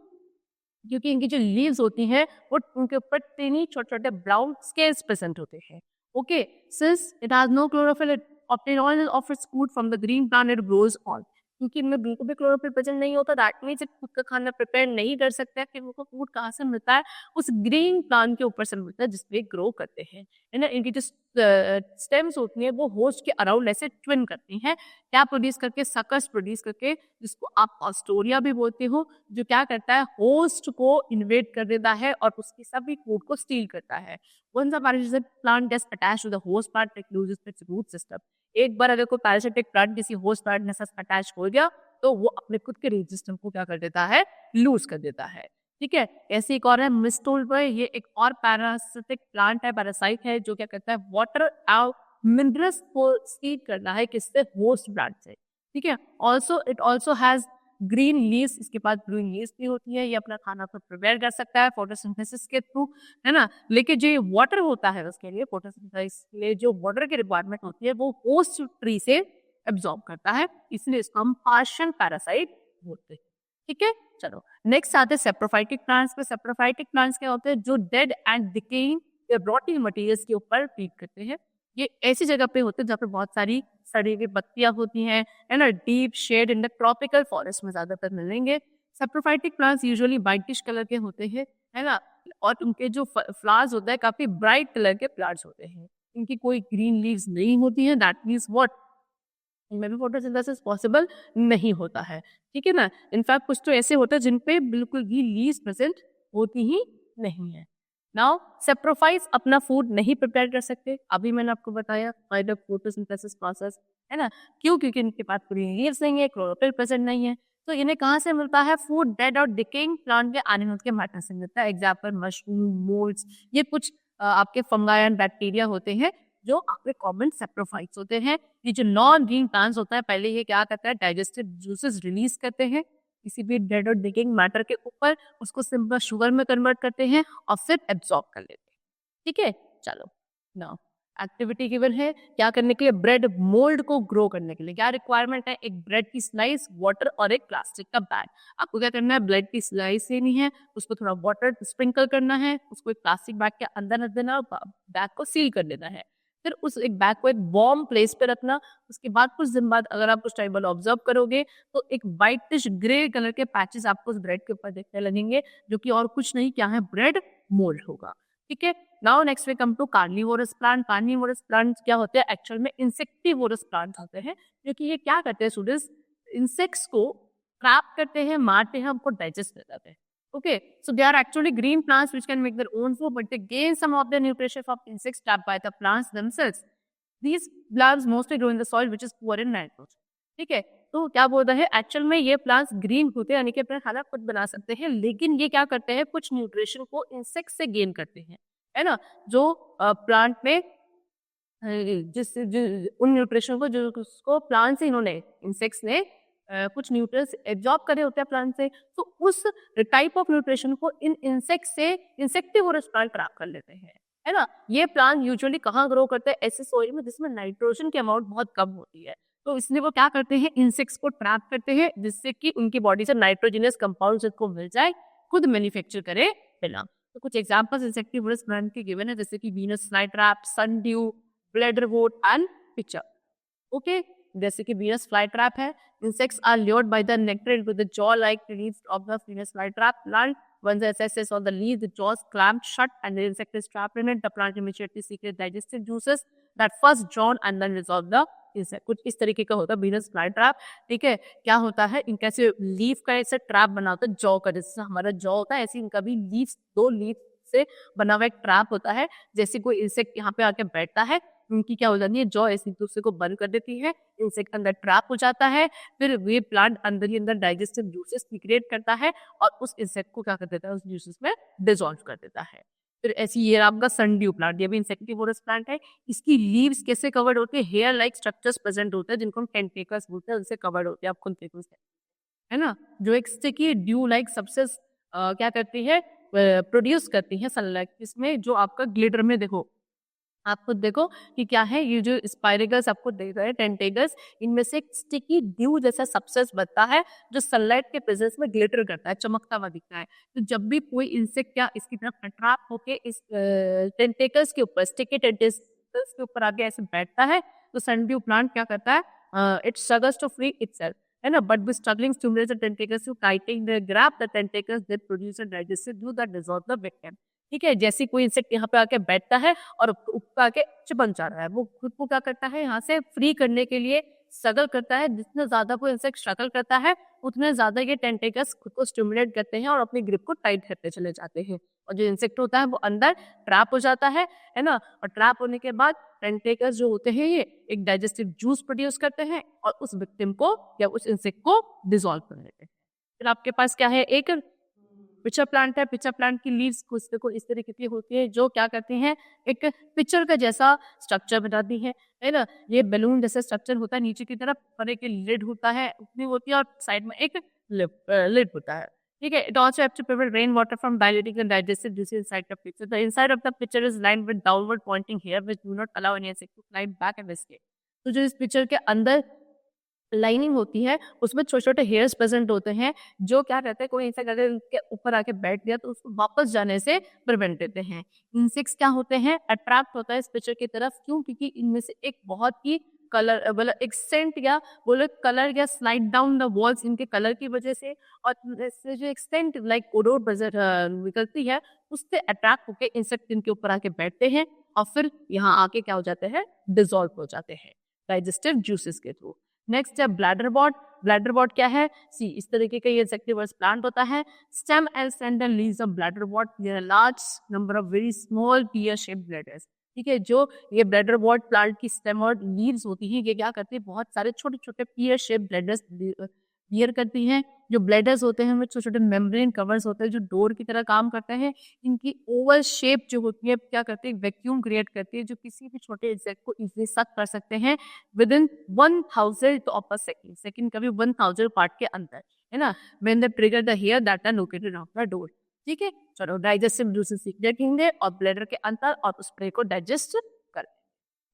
क्योंकि इनकी जो लीव्स होती हैं वो उनके ऊपर टेनी छोटे छोटे ब्राउन स्केल्स प्रेजेंट होते हैं। Okay, since it has no chlorophyll, it obtain all of its food from the green plant it grows on. क्योंकि इनमें बिल्कुल भी क्लोरोफिल प्रेजेंट नहीं होता, दैट मींस खुद का खाना प्रिपेयर नहीं कर सकता है। फिर उनको फूड कहाँ से मिलता है? उस ग्रीन प्लांट के ऊपर से मिलता है जिसपे ग्रो करते हैं, है ना? इनकी जो स्टेम्स होती हैं वो होस्ट के अराउंड ऐसे ट्विन करती हैं, क्या प्रोड्यूस करके? सकस प्रोड्यूस करके, जिसको आप ऑस्टोरिया भी बोलते हो, जो क्या करता है? होस्ट को इन्वेड कर देता है और उसकी सभी फूड को स्टील करता है। Once a parasitic plant gets attached to the host plant, it loses its root system. एक बार अगर कोई पैरासिटिक प्लांट किसी होस्ट प्लांट के साथ अटैच हो गया तो वो अपने खुद के रूट सिस्टम को क्या कर देता है? लूज कर देता है। ठीक है, ऐसे एक और है मिस्टोल्बर, ये एक और पैरासिटिक प्लांट है, पैरासाइट है, जो क्या करता है? वाटर और मिनरल्स को स्टील करना है किससे? होस्ट प्लांट से। ठीक है, also it also has green leaves, इसके पास ग्रीन लीव्स भी होती है, ये अपना खाना खुद प्रिपेयर कर सकता है फोटोसिंथेसिस के थ्रू, है ना? लेकिन जो वाटर होता है उसके लिए, फोटोसिंथेसिस के लिए जो वाटर की रिक्वायरमेंट होती है वो होस्ट ट्री से एब्जॉर्ब करता है, इसलिए इसको हम पार्शियल पैरासाइट बोलते हैं। ठीक है, चलो नेक्स्ट आते हैं सेप्रोफाइटिक प्लांट्स पे। सेप्रोफाइटिक प्लांट्स क्या होते हैं? जो डेड एंड डिकेइंग या रॉटिंग मटेरियल्स के ऊपर फीड करते हैं। ये ऐसी जगह पे होते हैं जहाँ पे बहुत सारी सड़ी हुई पत्तियां होती हैं, है ना? Deep shade in the tropical forest में ज्यादातर मिलेंगे। Saprophytic plants usually whitish colour के होते हैं, है ना? और उनके जो फ्लावर्स होते हैं काफी ब्राइट कलर के फ्लावर्स होते हैं। इनकी कोई ग्रीन लीव्स नहीं होती हैं, दैट मींस व्हाट, इनमें भी फोटोसिंथेसिस पॉसिबल नहीं होता है। ठीक है ना? इनफैक्ट कुछ तो ऐसे होते हैं जिन पे बिल्कुल भी लीव्स प्रेजेंट होती ही नहीं है। नाउ सेप्रोफाइट्स अपना फूड नहीं प्रिपेयर कर सकते, अभी मैंने आपको बताया काइंड ऑफ फोटोसिंथेसिस प्रोसेस, है ना? क्यों? क्योंकि इनके पास ग्रीन लीव्स नहीं है, क्लोरोफिल प्रेजेंट नहीं है। तो इन्हें कहाँ से मिलता है? फूड डेड और डिकेइंग प्लांट के एनिमल्स के मैटर से मिलता है। एग्जाम्पल मशरूम, मोल्ड्स, ये कुछ आपके फंगाई एंड बैक्टीरिया होते हैं जो आपके कॉमन सेप्रोफाइट्स होते हैं। ये जो नॉन ग्रीन प्लांट्स होता है, पहले ये क्या करता है? डाइजेस्टिव जूसेस रिलीज करते हैं किसी भी डेड और डिकेइंग मैटर के ऊपर, उसको सिंपल शुगर में कन्वर्ट करते हैं और फिर एब्जॉर्ब कर लेते हैं। ठीक है, चलो नाउ एक्टिविटी गिवन है क्या करने के लिए? ब्रेड मोल्ड को ग्रो करने के लिए क्या रिक्वायरमेंट है? एक ब्रेड की स्लाइस, वाटर और एक प्लास्टिक का बैग। आपको क्या करना है? ब्रेड की स्लाइस लेनी है, उसको थोड़ा वाटर स्प्रिंकल करना है, उसको एक प्लास्टिक बैग के अंदर रख देना और बैग को सील कर देना है। फिर उस एक बैग को एक वार्म प्लेस पे रखना। उसके बाद कुछ दिन बाद अगर आप उस टेबल ऑब्जर्व करोगे तो एक व्हाइटिश ग्रे कलर के पैचेस आपको उस ब्रेड के ऊपर दिखने लगेंगे, जो कि और कुछ नहीं क्या है, ब्रेड मोल्ड होगा। ठीक है, now next we come to carnivorous plant. Carnivorous plant क्या होते हैं, एक्चुअल में इंसेक्टिवोरस प्लांट होते हैं, जो कि ये क्या करते हैं स्टूडेंट्स, इंसेक्ट्स को ट्रैप करते हैं, मारते हैं, हमको डाइजेस्ट कर जाते हैं। Okay, so they are actually green plants which can make their own food, but they gain some of their nutrition from insects trapped by the plants themselves. These plants mostly grow in the soil which is poor in nitrogen. ठीक है, तो क्या बोल रहा है, एक्चुअल में ये प्लांट्स ग्रीन होते हैं, यानी कि अपना खाना खुद बना सकते हैं, लेकिन ये क्या करते हैं, कुछ न्यूट्रिशन को इंसेक्ट से गेन करते हैं, है ना, जो प्लांट में उन न्यूट्रिशन को जो उसको प्लांट से इन्होंने इंसेक्ट्स ने कुछ न्यूट्रिएंट्स एब्जॉर्ब करे होते हैं प्लांट से, तो उस टाइप ऑफ न्यूट्रिशन को इन इंसेक्ट से इंसेक्टिवोरस प्लांट ट्रैप कर लेते हैं, है ना। ये प्लांट यूजुअली कहाँ ग्रो करते हैं, ऐसे सोइल में जिसमें नाइट्रोजन की अमाउंट बहुत कम होती है, तो इसलिए वो क्या करते हैं, इंसेक्ट्स को ट्रैप करते हैं, जिससे कि उनकी बॉडी से नाइट्रोजनस कंपाउंड को मिल जाए, खुद मैन्युफैक्चर करे बिना। तो कुछ एग्जांपल्स इंसेक्टिवोरस प्लांट के गिवन है, जैसे कि Venus flytrap, sundew, bladderwort and pitcher. Okay, जैसे कि वीनस फ्लाईट्रैप है, insects are lured by the nectar into the jaw-like leaves of the Venus flytrap plant. Once the insect is on the leaf, the jaws clamp shut and the insect is trapped in it. The plant immediately secretes digestive juices that first drawn and then dissolve the insect. कुछ इस तरीके का होता है वीनस फ्लाईट्रैप। ठीक है, क्या होता है, इनका ऐसे लीफ का ऐसे ट्रैप बना होता है, जॉ का, जैसे हमारा जॉ होता है, ऐसे इनका भी लीफ, 2 लीफ से बना हुआ एक ट्रैप होता है। जैसे कोई इंसेक्ट यहाँ पे आके बैठता है, उनकी क्या हो जाती है, जॉ ऐसे एक दूसरे को बंद कर देती है, इंसेक्ट अंदर ट्रैप हो जाता है, फिर वे प्लांट अंदर ही अंदर डाइजेस्टिव जूसेस सीक्रेट करता है और उस इंसेक्ट को क्या कर देता है, उस जूसेस में डिसॉल्व कर देता है। फिर ऐसी ये आपका सनड्यू प्लांट, ये भी इंसेक्टिवोरस प्लांट है। इसकी लीव्स कैसे कवर्ड होते हैं, हेयर लाइक स्ट्रक्चर्स प्रेजेंट होते हैं, जिनको हम टेंटेकल्स बोलते हैं, उनसे कवर्ड होते हैं, आप खुद देखो, है ना, जो एक स्टिकी ड्यू लाइक सब्सटेंस क्या करती है, प्रोड्यूस करती है सनलाइट, इसमें जो आपका ग्लिटर में देखो, आप खुद देखो कि क्या है, ये जो स्पाइरेगल्स आपको देख रहे हैं, टेंटेकल्स, इनमें से एक स्टिकी ड्यू जैसा सब्सटेंस बनता है, जो सनलाइट के प्रेजेंस में ग्लिटर करता है, चमकता हुआ दिखता है। तो जब भी कोई इंसेक्ट या इसकी तरफ अट्रैप होके इस टेंटेकल्स के ऊपर, स्टिकी टेंटेकल्स के ऊपर आगे ऐसे बैठता है, तो सनड्यू प्लांट क्या करता है, it struggles to free itself, है ना, but with struggling stimulates the tentacles to tighten the grab the tentacles that produce a digestive dew that dissolve the victim. ठीक है, जैसे कोई इंसेक्ट यहाँ पे आके बैठता है और ऊपर आके चिपक जा रहा है, वो खुद को क्या करता है, यहाँ से फ्री करने के लिए स्ट्रगल करता है। जितना ज्यादा वो इंसेक्ट स्ट्रगल करता है, उतने ज्यादा ये टेंटेकल्स खुद को स्टिमुलेट करते हैं और अपनी ग्रिप को टाइट करते चले जाते हैं, और जो इंसेक्ट होता है वो अंदर ट्रैप हो जाता है ना, और ट्रैप होने के बाद टेंटेकल्स जो होते हैं ये एक डाइजेस्टिव जूस प्रोड्यूस करते हैं और उस विक्टिम को या उस इंसेक्ट को डिसॉल्व कर देते हैं। फिर आपके पास क्या है, एक पिचर प्लांट है। पिचर प्लांट की लीव्स को इस तरीके की होती है, जो क्या करती हैं, एक पिक्चर का जैसा स्ट्रक्चर बनाती है ना, ये बैलून जैसा स्ट्रक्चर होता है, नीचे की तरफ पर एक लिड होता है, उतनी होती है, और साइड में एक लिड होता है। ठीक है, it also have to prevent rain water from diluting the digestive juices inside the pitcher. The inside of the pitcher is lined with downward pointing hair which do not allow any insect to climb back and escape. तो जो इस पिक्चर के अंदर लाइनिंग होती है, उसमें छोटे-छोटे हेयर्स प्रेजेंट होते हैं, जो क्या रहता है, कोई इंसेक्ट अगर उनके ऊपर आके बैठ गया तो उसको वापस जाने से प्रिवेंट देते हैं। इंसेक्ट्स क्या होते हैं, अट्रैक्ट होता है इस पिक्चर की तरफ, क्यों, क्योंकि इनमें से एक बहुत ही कलर मतलब एक सेंट या बोले कलर या स्लाइड डाउन द वॉल्स इनके कलर की वजह से, और इससे जो एक सेंट लाइक ओडोर निकलती है, उससे अट्रैक्ट होकर इंसेक्ट इनके ऊपर आके बैठते हैं और फिर यहाँ आके क्या हो जाते हैं, डिसॉल्व हो जाते हैं डाइजेस्टिव जूसेस के थ्रू। नेक्स्ट है ब्लैडरबॉट। ब्लैडरबॉट क्या है, सी इस तरीके का ये इंसेक्टिवर्स प्लांट होता है। Stem and sandal leaves of bladderwort, there are large number of very small pear shaped bladders. ठीक है, जो ये ब्लैडरबॉट प्लांट की स्टेम और लीव्स होती हैं, ये क्या करती है, बहुत सारे छोटे छोटे पियर शेप्ड ब्लैडर्स बियर करती हैं। जो ब्लैडर्स होते हैं उनमें छोटे छोटे मेम्ब्रेन कवर्स होते हैं, जो डोर की तरह काम करते हैं। इनकी ओवल शेप जो होती है क्या करती है, वैक्यूम क्रिएट करती है, जो किसी भी छोटे इंसेक्ट को इजीली सक कर सकते हैं with in 1000 of a second, second कभी 1000 पार्ट के अंदर, है ना, when they trigger the hair that are located on the door. ठीक है, चलो डाइजेस्टिव जूसेस सीक्रेट होंगे और ब्लैडर के अंदर और उस प्रे को डाइजेस्ट कर।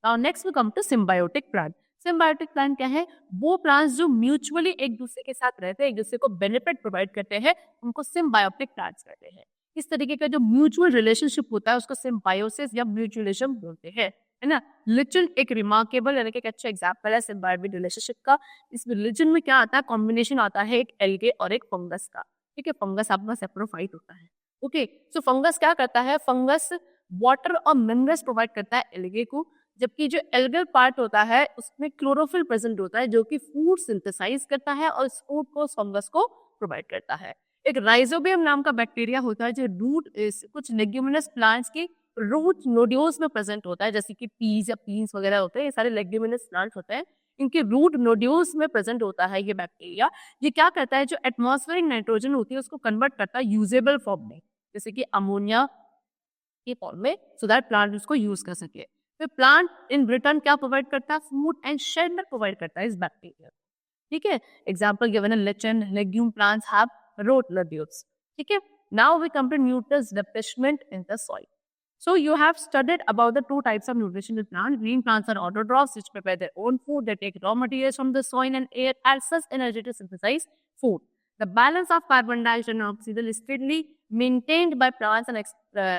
Now next we come to symbiotic plant. Symbiotic plant क्या है, वो प्लांट्स जो म्यूचुअली एक दूसरे के साथ रहते हैं, एक दूसरे को बेनिफिट प्रोवाइड करते हैं, उनको सिम्बायोटिक प्लांट्स कहते हैं। इस तरीके का जो म्यूचुअल रिलेशनशिप होता है उसको सिम्बायोसिस या म्यूचुअलिज्म बोलते हैं। है ना। लिचन एक रिमार्केबल यानी कि एक अच्छा एग्जाम्पल है सिम्बायोटिक रिलेशनशिप का। इसमें लिचन में क्या आता है, कॉम्बिनेशन आता है एक एल्गे और एक फंगस का। ठीक है, फंगस आपका सेप्रोफाइट होता है। ओके, सो फंगस क्या करता है, फंगस वाटर और मिनरल्स प्रोवाइड करता है एल्गे को, जबकि जो एल्गल पार्ट होता है उसमें क्लोरोफिल प्रेजेंट होता है जो कि फूड सिंथेसाइज करता है और इस फूड को फंगस को प्रोवाइड करता है। एक राइजोबियम नाम का बैक्टीरिया होता है जो रूट कुछ लेग्यूमिनस प्लांट्स की रूट नोड्यूल्स में प्रेजेंट होता है, जैसे कि पीज या पीन्स वगैरह होते हैं, ये सारे लेग्यूमिनस प्लांट्स होते हैं, इनके रूट नोड्यूल्स में प्रेजेंट होता है ये बैक्टीरिया। ये क्या करता है, जो एटमॉस्फेरिक नाइट्रोजन होती है उसको कन्वर्ट करता है यूजेबल फॉर्म में, जैसे कि अमोनिया के फॉर्म में, सो दैट प्लांट उसको यूज कर सके। फिर प्लांट इन रिटर्न क्या प्रोवाइड करता है, फूड एंड शेल्टर प्रोवाइड करता है इस बैक्टीरिया। ठीक है, एग्जाम्पल गिवन है lichen, legume plants have root lobules. ठीक है, now we come to nutrient replenishment in the soil. So you have studied about the two types of nutrition in plants. Green plants are autotrophs which prepare their own food. They take raw materials from the soil and air as such energy to synthesize food. The balance of carbon dioxide and oxygen is strictly maintained by plants and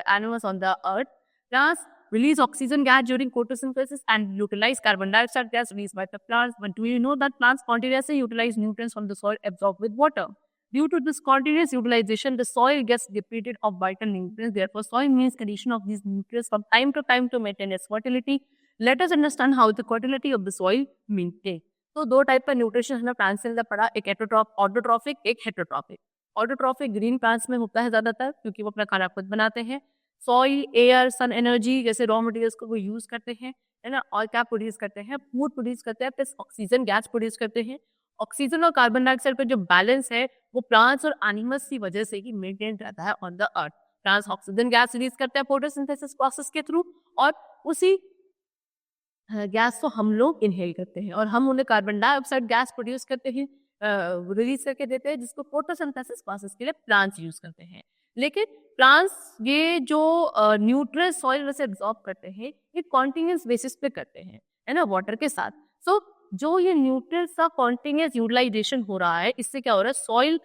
animals on the earth. Plants release oxygen gas during photosynthesis and utilize carbon dioxide gas released by the plants. But do you know that plants continuously utilize nutrients from the soil absorbed with water? Due to this continuous utilization, the soil gets depleted of vital nutrients. Therefore, soil needs addition of these nutrients from time to maintain its fertility. Let us understand how the fertility of the soil maintained. तो दो टाइप का न्यूट्रिशन हमने प्लांट्स के अंदर पढ़ा, एक ऑटोट्रॉफिक, एक हेटरोट्रॉफिक। ऑटोट्रॉफिक ग्रीन प्लांट्स में होता है ज्यादातर क्योंकि वो अपना खाना खुद बनाते हैं। सॉइल, एयर, सन एनर्जी जैसे रॉ मटेरियल्स को वो यूज करते हैं, है ना, और क्या प्रोड्यूस करते हैं, फूड प्रोड्यूस करते हैं, प्लस ऑक्सीजन गैस प्रोड्यूस करते हैं। ऑक्सीजन और कार्बन डाइऑक्साइड का जो बैलेंस है वो प्लांट्स और एनिमल्स की वजह से ही मेंटेन रहता है on the earth. Plants oxygen gas release करते हैं फोटोसिंथेसिस प्रोसेस के थ्रू, और उसी गैस को हम लोग इनहेल करते हैं और हम उन्हें कार्बन डाइऑक्साइड गैस प्रोड्यूस करते हैं, रिलीज करके देते हैं, जिसको फोटोसिंथेसिस प्रोसेस के लिए प्लांट्स यूज करते हैं। लेकिन प्लांट्स ये जो न्यूट्रिएंट्स सॉइल में से एब्जॉर्ब करते हैं ये कॉन्टिन्यूस बेसिस पे करते हैं, है ना, वाटर के साथ। सो जो ये न्यूट्रिएंट्स का कॉन्टिन्यूस यूटिलाइजेशन हो रहा है, इससे क्या हो रहा है, सॉइल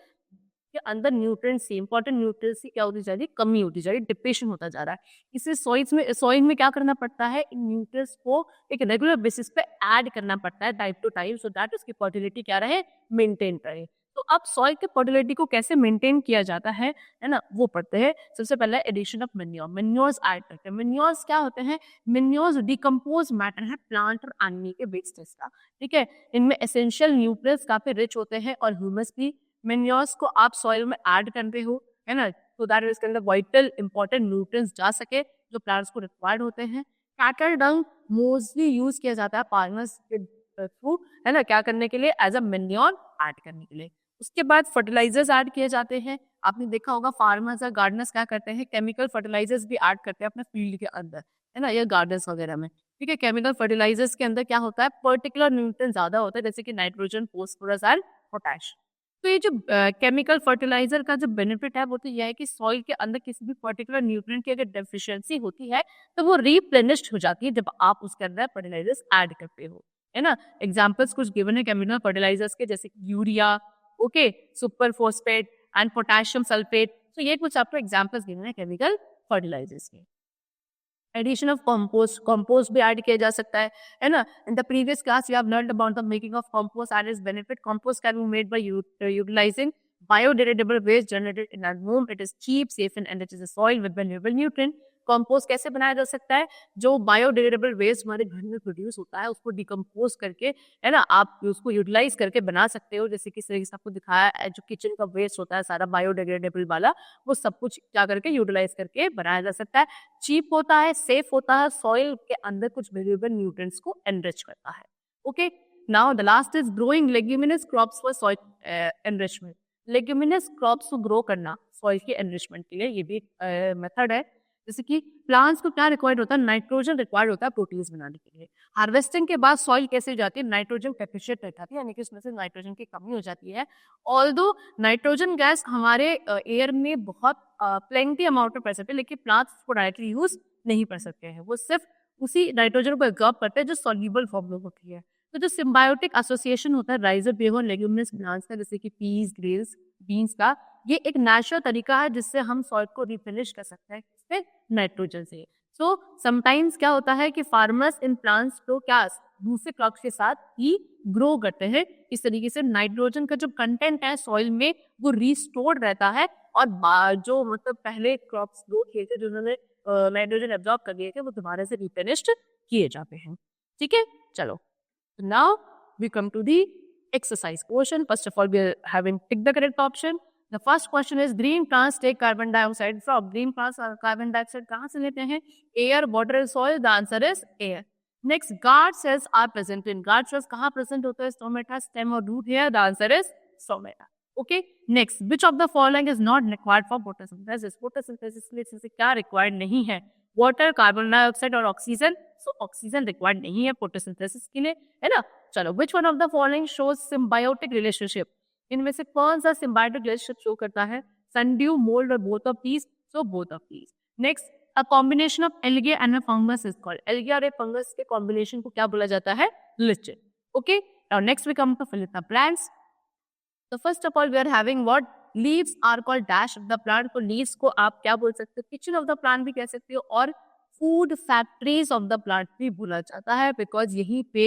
के अंदर न्यूट्रिएंट्स से इंपॉर्टेंट न्यूट्रिएंट्स की क्या होती जा रही है, कमी होती जा रही है, डिप्लेशन होता जा रहा है। इससे सॉइल में क्या करना पड़ता है, इन न्यूट्रिएंट्स को एक रेगुलर बेसिस पे ऐड करना पड़ता है time to time, so that उसकी फर्टिलिटी क्या रहे, मेंटेन रहे। तो अब सॉइल के फर्टिलिटी को कैसे मेंटेन किया जाता है ना, वो पढ़ते हैं। सबसे पहले addition of manure, manures add करते हैं। मेन्योर्स क्या होते हैं, मेन्योर्स डिकम्पोज मैटर है प्लांट और एनिमल के वेस्टेज का। ठीक है, इनमें एसेंशियल न्यूट्रिएंट्स काफी रिच होते हैं और ह्यूमस भी। मेन्योर्स को आप सॉइल में ऐड करते हो, है ना, तो दैट इसके अंदर वाइटल इंपॉर्टेंट न्यूट्रिएंट्स जा सके जो प्लांट्स को रिक्वायर्ड होते हैं। कैटल डंग मोस्टली यूज किया जाता है फार्मर्स के थ्रू, है ना, क्या करने के लिए, एज अ मेन्योर ऐड करने के लिए। उसके बाद फर्टिलाइजर्स ऐड किए जाते हैं। आपने देखा होगा फार्मर्स और गार्डनर्स क्या करते हैं, केमिकल फर्टिलाइजर्स भी ऐड करते हैं अपने फील्ड के अंदर, है ना, या गार्डन्स वगैरह में। ठीक है, केमिकल फर्टिलाइजर्स के अंदर क्या होता है, पर्टिकुलर न्यूट्रिएंट ज्यादा होता है, जैसे कि नाइट्रोजन, फॉस्फोरस एंड पोटैश। तो ये जो केमिकल फर्टिलाइजर का जो बेनिफिट है वो तो यह है कि सॉइल के अंदर किसी भी पर्टिकुलर न्यूट्रिएंट की अगर डेफिशिएंसी होती है तो वो रिप्लेनिश्ड हो जाती है जब आप उसके अंदर फर्टिलाइजर्स ऐड करते हो, है ना। एग्जांपल्स कुछ गिवन है केमिकल फर्टिलाइजर्स के, जैसे urea, okay, super phosphate and potassium sulphate. तो ये कुछ आपको एग्जांपल्स गिवन है केमिकल फर्टिलाइजर्स के। एडिशन ऑफ कंपोस्ट भी ऐड किया जा सकता है ना। In the previous class we have learned about the making of compost and its benefit. Compost can be made by utilizing biodegradable waste generated in our home. It is cheap, safe and enriches the soil with valuable nutrient. Compost कैसे बनाया जा सकता है, जो बायोडिग्रेडेबल वेस्ट हमारे घर में प्रोड्यूस होता है उसको डिकम्पोज करके, है ना, आप उसको यूटिलाइज करके बना सकते हो। जैसे कि तरीके से आपको दिखाया है, जो किचन का वेस्ट होता है सारा बायोडिग्रेडेबल वाला, वो सब कुछ क्या करके यूटिलाइज करके बनाया जा सकता है। चीप होता है, सेफ होता है, सॉइल के अंदर कुछ वेरिएबल न्यूट्रिएंट्स को एनरिच करता है। Okay, now the last is growing leguminous crops for soil enrichment. Leguminous crops को ग्रो करना सॉइल के एनरिचमेंट के लिए ये भी मेथड है। जैसे कि प्लांट्स को क्या रिक्वायर्ड होता है, नाइट्रोजन रिक्वायर्ड होता है प्रोटीन्स बनाने के लिए। हार्वेस्टिंग के बाद सॉइल कैसे हो जाती है, नाइट्रोजन डेफिशिएंट रह जाती है, यानी कि उसमें से नाइट्रोजन की कमी हो जाती है। ऑल्दो नाइट्रोजन गैस हमारे एयर में बहुत प्लेंटी अमाउंट में पड़ सकती है, लेकिन प्लांट्स उसको डायरेक्टली यूज नहीं कर सकते हैं, वो सिर्फ उसी नाइट्रोजन को एब्जॉर्ब करते हैं जो सॉल्युबल फॉर्म में होती है। तो जो सिम्बायोटिक एसोसिएशन होता है राइजोबियम और लेग्यूमिनस प्लांट्स का, जैसे कि पीस, ग्रेल्स, बीन्स का, ये एक नेचुरल तरीका है जिससे हम सॉइल को रिप्लेनिश कर सकते हैं नाइट्रोजन से। सो समटाइम्स क्या होता है कि फार्मर्स इन प्लांट्स तो क्या दूसरे क्रॉप्स के साथ ही ग्रो करते हैं। इस तरीके से नाइट्रोजन का जो कंटेंट है सॉइल में वो रिस्टोर्ड रहता है और जो मतलब पहले क्रॉप्स ग्रो किए थे जिन्होंने नाइट्रोजन एब्जॉर्ब कर लिए थे वो दोबारा से रिप्लेनिश्ड किए जाते हैं। ठीक है, चलो now we come to the exercise portion. First of all, we are having tick the correct option. The first question is green plants take carbon dioxide from. Green plants carbon dioxide कहाँ से लेते हैं? Air, water, soil. The answer is air. Next, guard cells are present in. Guard cells कहाँ present होते हैं? Stomata, stem और root here. The answer is stomata. Okay. Next, which of the following is not required for photosynthesis? Photosynthesis के लिए क्या required नहीं है? Water, carbon dioxide और oxygen. So oxygen required नहीं है photosynthesis के लिए, है ना? चलो, which one of the following shows symbiotic relationship? इनमें से कौन सा symbiotic relationship शो करता है? Sundew, mold और both of these? So both of these. Next, a combination of algae and a fungus is called. Algae और fungus के combination को क्या बोला जाता है? Lichen. Okay. Now next we come to fill in the plants. So first of all we are having what? Leaves are called dash of the plant. तो leaves को आप क्या बोल सकते हो? Kitchen of the plant भी कह सकते हो और food factories of the plant भी बोला जाता है because यहीं पे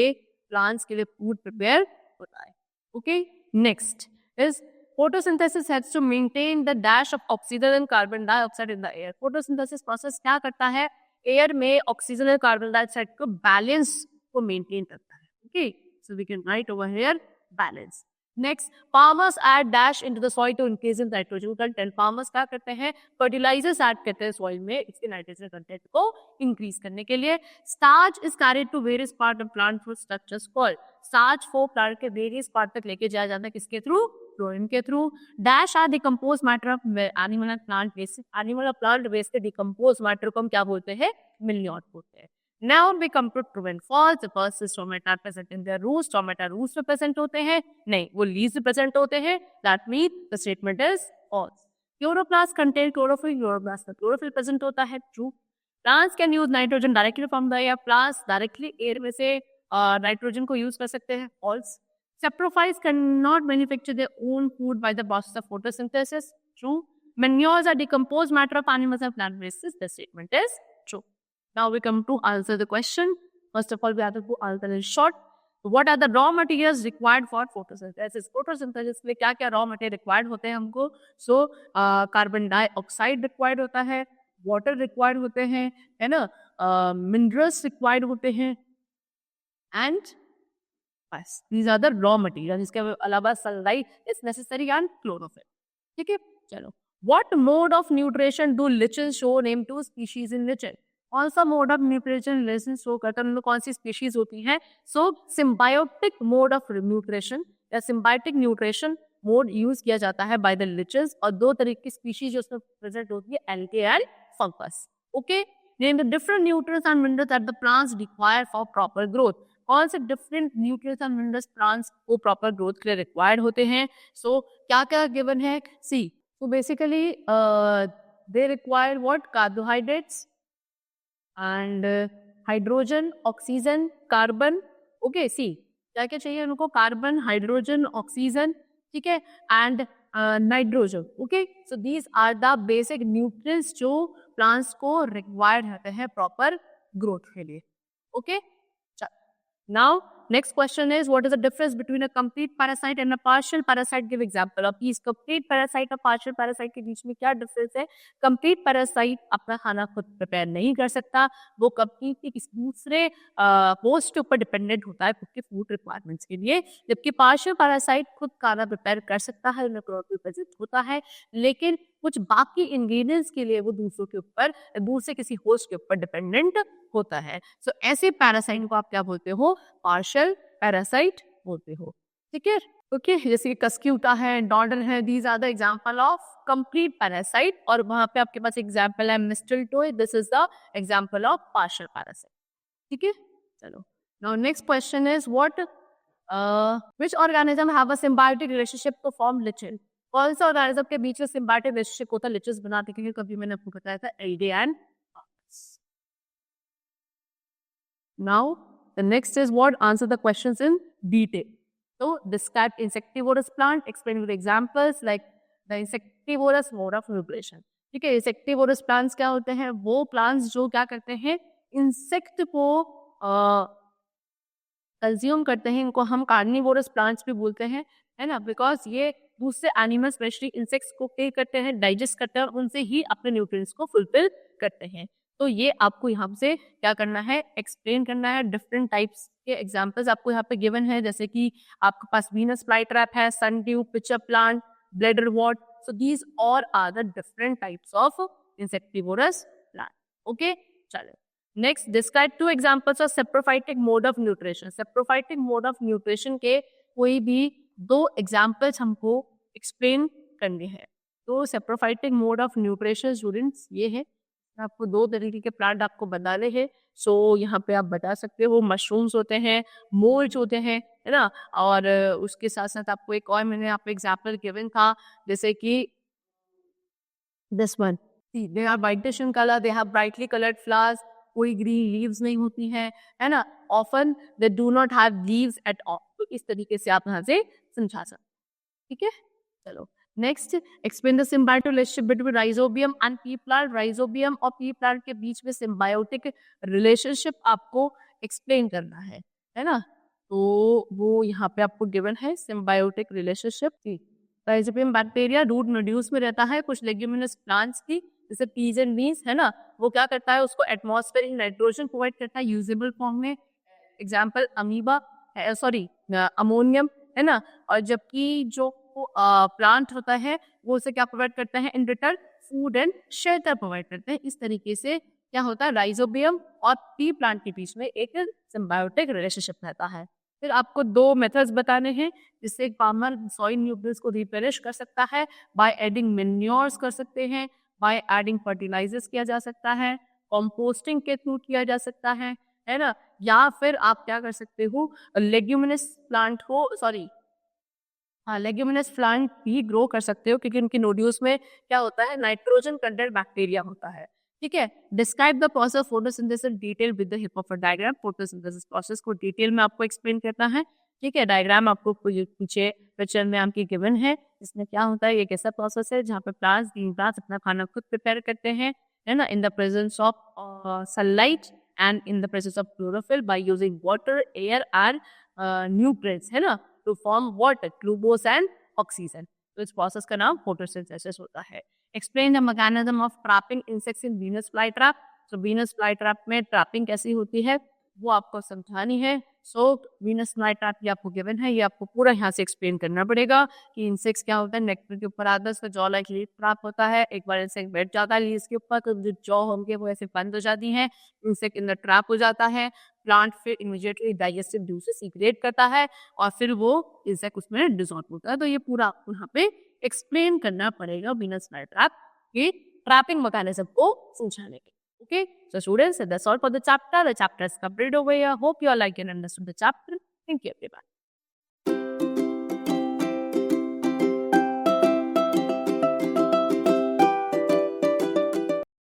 plants के लिए food prepare होता है. Okay. Next is photosynthesis has to maintain the dash of oxygen and carbon dioxide in the air. Photosynthesis process क्या करता है? Air में oxygen और carbon dioxide को balance को maintain करता है. Okay. So we can write over here balance. Next, farmers add dash into the soil to increase in nitrogen content. Farmers क्या करते हैं? Fertilizers add करते हैं soil में इसके nitrogen content को increase करने के लिए. Starch is carried to various part of plant through structures called. Starch को plant के various part तक लेके जाया जाता है किसके through? Phloem के through. Dash are decomposed matter of animal and plant waste. Animal और plant waste के decomposed matter को हम क्या बोलते हैं? Manure बोलते हैं. Now we come to true and false. The first is stomata are present in their roots. Stomata roots में present होते हैं? नहीं, वो leaves में present होते हैं. That means the statement is false. Chloroplasts contain chlorophyll. Chloroplast में chlorophyll present होता है. True. Plants can use nitrogen directly from the air. Plants directly air में से nitrogen को use कर सकते हैं. False. Saprophytes cannot manufacture their own food by the process of photosynthesis. True. Manures are decomposed matter of animals and plant wastes. The statement is true. Now we come to answer the question. First of all, we have to answer in short. What are the raw materials required for photosynthesis? Photosynthesis में क्या क्या raw material required होते हैं हमको? So carbon dioxide required होता है, water required होते हैं, है ना? Minerals required होते हैं, and बस these are the raw materials. इसके अलावा sunlight is necessary and chlorophyll. ठीक है, चलो. What mode of nutrition do lichens show? Name two species in lichen. कौन सा mode of nutrition relation show करता है? उनमें कौन सी स्पीशीज होती हैं? सो सिम्बायोटिक मोड ऑफ न्यूट्रिशन या सिम्बायोटिक न्यूट्रिशन मोड यूज किया जाता है बाय द लिचेस और दो तरह की स्पीशीज जो उसमें प्रेजेंट होती है, algae and fungus. Okay, name the different nutrients and minerals that the plants require for proper growth. कौन से different nutrients and minerals plants को प्रॉपर ग्रोथ के लिए रिक्वायर्ड होते हैं? सो क्या क्या गिवन है? See, so basically they require what? Carbohydrates and hydrogen, oxygen, carbon. Okay, see, क्या क्या चाहिए उनको? कार्बन, हाइड्रोजन, ऑक्सीजन, ठीक है, and nitrogen. Okay, so these are the basic nutrients जो प्लांट्स को रिक्वायर्ड रहते हैं प्रॉपर ग्रोथ के लिए. Okay, now next question is what is the difference between a complete parasite and a partial parasite? Give example of these. Complete parasite और partial parasite के बीच में क्या difference है? Complete parasite अपना खाना खुद prepare नहीं कर सकता, वो completely किसी दूसरे host के ऊपर dependent होता है खुद के food requirements के लिए, जबकि partial parasite खुद खाना prepare कर सकता है, उन्हें chlorophyll present होता है, लेकिन कुछ बाकी ingredients के लिए वो दूसरों के ऊपर, दूसरे किसी host के ऊपर dependent होता है. सो ऐसे पैरासाइट को आप क्या बोलते हो? पार्शियल पैरासाइट बोलते हो. ठीक है, ओके, जैसे कस्क्यूटा है, डॉडर है, these are the example of complete parasite. और वहां पे आपके पास एग्जांपल है mistletoe, this is the example of partial parasite. ठीक है, चलो. Now next question is what which organism have a symbiotic relationship to form lichen? कौन सा ऑर्गेनिज्म के बीच में सिम्बायोटिक रिलेशनशिप होता है लिचेस बनाने के लिए? कभी मैंने आपको बताया था, algae and fungus. Now, the next is what? Answer the questions in detail. So, describe insectivorous plant, explain with examples like the insectivorous mode of nutrition. ठीक है, इंसेक्टिवोरस प्लांट्स क्या होते हैं? वो प्लांट्स जो क्या करते हैं, इंसेक्ट को कंज्यूम करते हैं, इनको हम कार्निवोरस प्लांट्स भी बोलते हैं, है ना? बिकॉज ये दूसरे एनिमल स्पेशली इंसेक्ट्स को क्या करते हैं, डाइजेस्ट करते हैं और उनसे ही अपने न्यूट्रिएंट्स को फुलफिल करते हैं। तो ये आपको यहाँ से क्या करना है, एक्सप्लेन करना है। डिफरेंट टाइप्स के एग्जाम्पल्स आपको यहाँ पे गिवन है, जैसे कि आपके पास वीनस फ्लाईट्रैप है, sundew, pitcher plant, bladderwort. So these all are the different types of insectivorous plant. Okay, चलो next, describe 2 examples of saprophytic mode of nutrition. Saprophytic mode of nutrition के कोई भी 2 एग्जांपल्स हमको एक्सप्लेन करने हैं। तो saprophytic mode of nutrition students ये है, आपको 2 तरीके के प्लांट आपको बताने हैं। सो यहाँ पे आप बता सकते हो, मशरूम्स होते हैं, मोल्ड्स होते हैं, है ना? और उसके साथ साथ आपको एक और मैंने यहाँ पे एग्जाम्पल गिवन था, जैसे कि this one, they are whitish in colour, they have brightly coloured flowers, कोई ग्रीन लीव्स नहीं होती हैं, है ना? Often they do not have leaves at all. तो इस तरीके से आप यहाँ से समझा सकते, ठीक है? चलो next, explain the symbiotic relationship between rhizobium and P plant. Rhizobium और पी प्लांट के बीच में सिम्बायोटिक रिलेशनशिप आपको एक्सप्लेन करना है ना? तो वो यहाँ पे आपको गिवन है symbiotic relationship. Rhizobium bacteria root nodules में रहता है, कुछ लेग्यूमिनस प्लांट्स की जैसे पीज एंड बीन्स, है ना? वो क्या करता है, उसको एटमॉस्फेरिक नाइट्रोजन प्रोवाइड करता है यूजेबल फॉर्म में। एग्जाम्पल अमीबा है, सॉरी अमोनियम, है ना? और जबकि जो प्लांट होता है वो उसे क्या प्रोवाइड करता है, in return food and shelter provide करते हैं। इस तरीके से क्या होता है, राइजोबियम और पी प्लांट के बीच में एक सिम्बायोटिक रिलेशनशिप रहता है। फिर आपको 2 मेथड्स बताने हैं जिससे एक फार्मर सॉइल न्यूट्रिएंट्स को रिप्लेनिश कर सकता है। बाय एडिंग मैन्योर्स कर सकते हैं, बाय एडिंग फर्टिलाइजर्स किया जा सकता है, कंपोस्टिंग के थ्रू किया जा सकता है ना? या फिर आप क्या कर सकते हो, लेग्यूमिनस प्लांट को, सॉरी हाँ, लेग्यूमिनस प्लांट भी ग्रो कर सकते हो, क्योंकि उनके नोड्यूल्स में क्या होता है, नाइट्रोजन कंटेंट बैक्टीरिया होता है, ठीक है? Describe the process of photosynthesis detail with the help of a diagram. Photosynthesis process को डिटेल में आपको एक्सप्लेन करना है, ठीक है? डायग्राम आपको पीछे पिक्चर में आपकी गिवन है। इसमें क्या होता है, ये कैसा प्रोसेस है जहाँ पे प्लांट्स, ग्रीन प्लांट्स अपना खाना खुद प्रिपेयर करते हैं, है ना? In the presence of sunlight and in the presence of chlorophyll by using water, air and nutrients, है ना? To form water, glucose and oxygen. तो इस प्रोसेस का नाम फोटोसिंथेसिस होता है। Explain the mechanism of trapping insects in Venus flytrap. तो वीनस फ्लाईट्रैप में ट्रैपिंग कैसी होती है वो आपको समझानी है। सो वीनस फ्लाईट्रैप ये आपको गिवन है, ये आपको पूरा यहाँ से एक्सप्लेन करना पड़ेगा कि इंसेक्ट्स क्या होता है, नेक्टर के ऊपर आता है, उसका जॉ लाइक लीफ ट्रैप होता है। एक बार इंसेक्ट बैठ जाता है लीव्स के ऊपर तो जो जॉ होंगे वो ऐसे बंद हो जाती हैं, इंसेक्ट इन द ट्रैप हो जाता है। प्लांट फिर इमीडिएटली डाइजेस्टिव जूसेस सीक्रेट करता है और फिर वो इंसेक्ट उसमें डिसॉल्व होता है। तो ये पूरा आपको यहाँ पे एक्सप्लेन करना पड़ेगा वीनस फ्लाईट्रैप के ट्रैपिंग मैकेनिज्म को समझाने के। Okay, so students, that's all for the chapter. The chapter is completed over here. Hope you all like and understood the chapter. Thank you, everyone.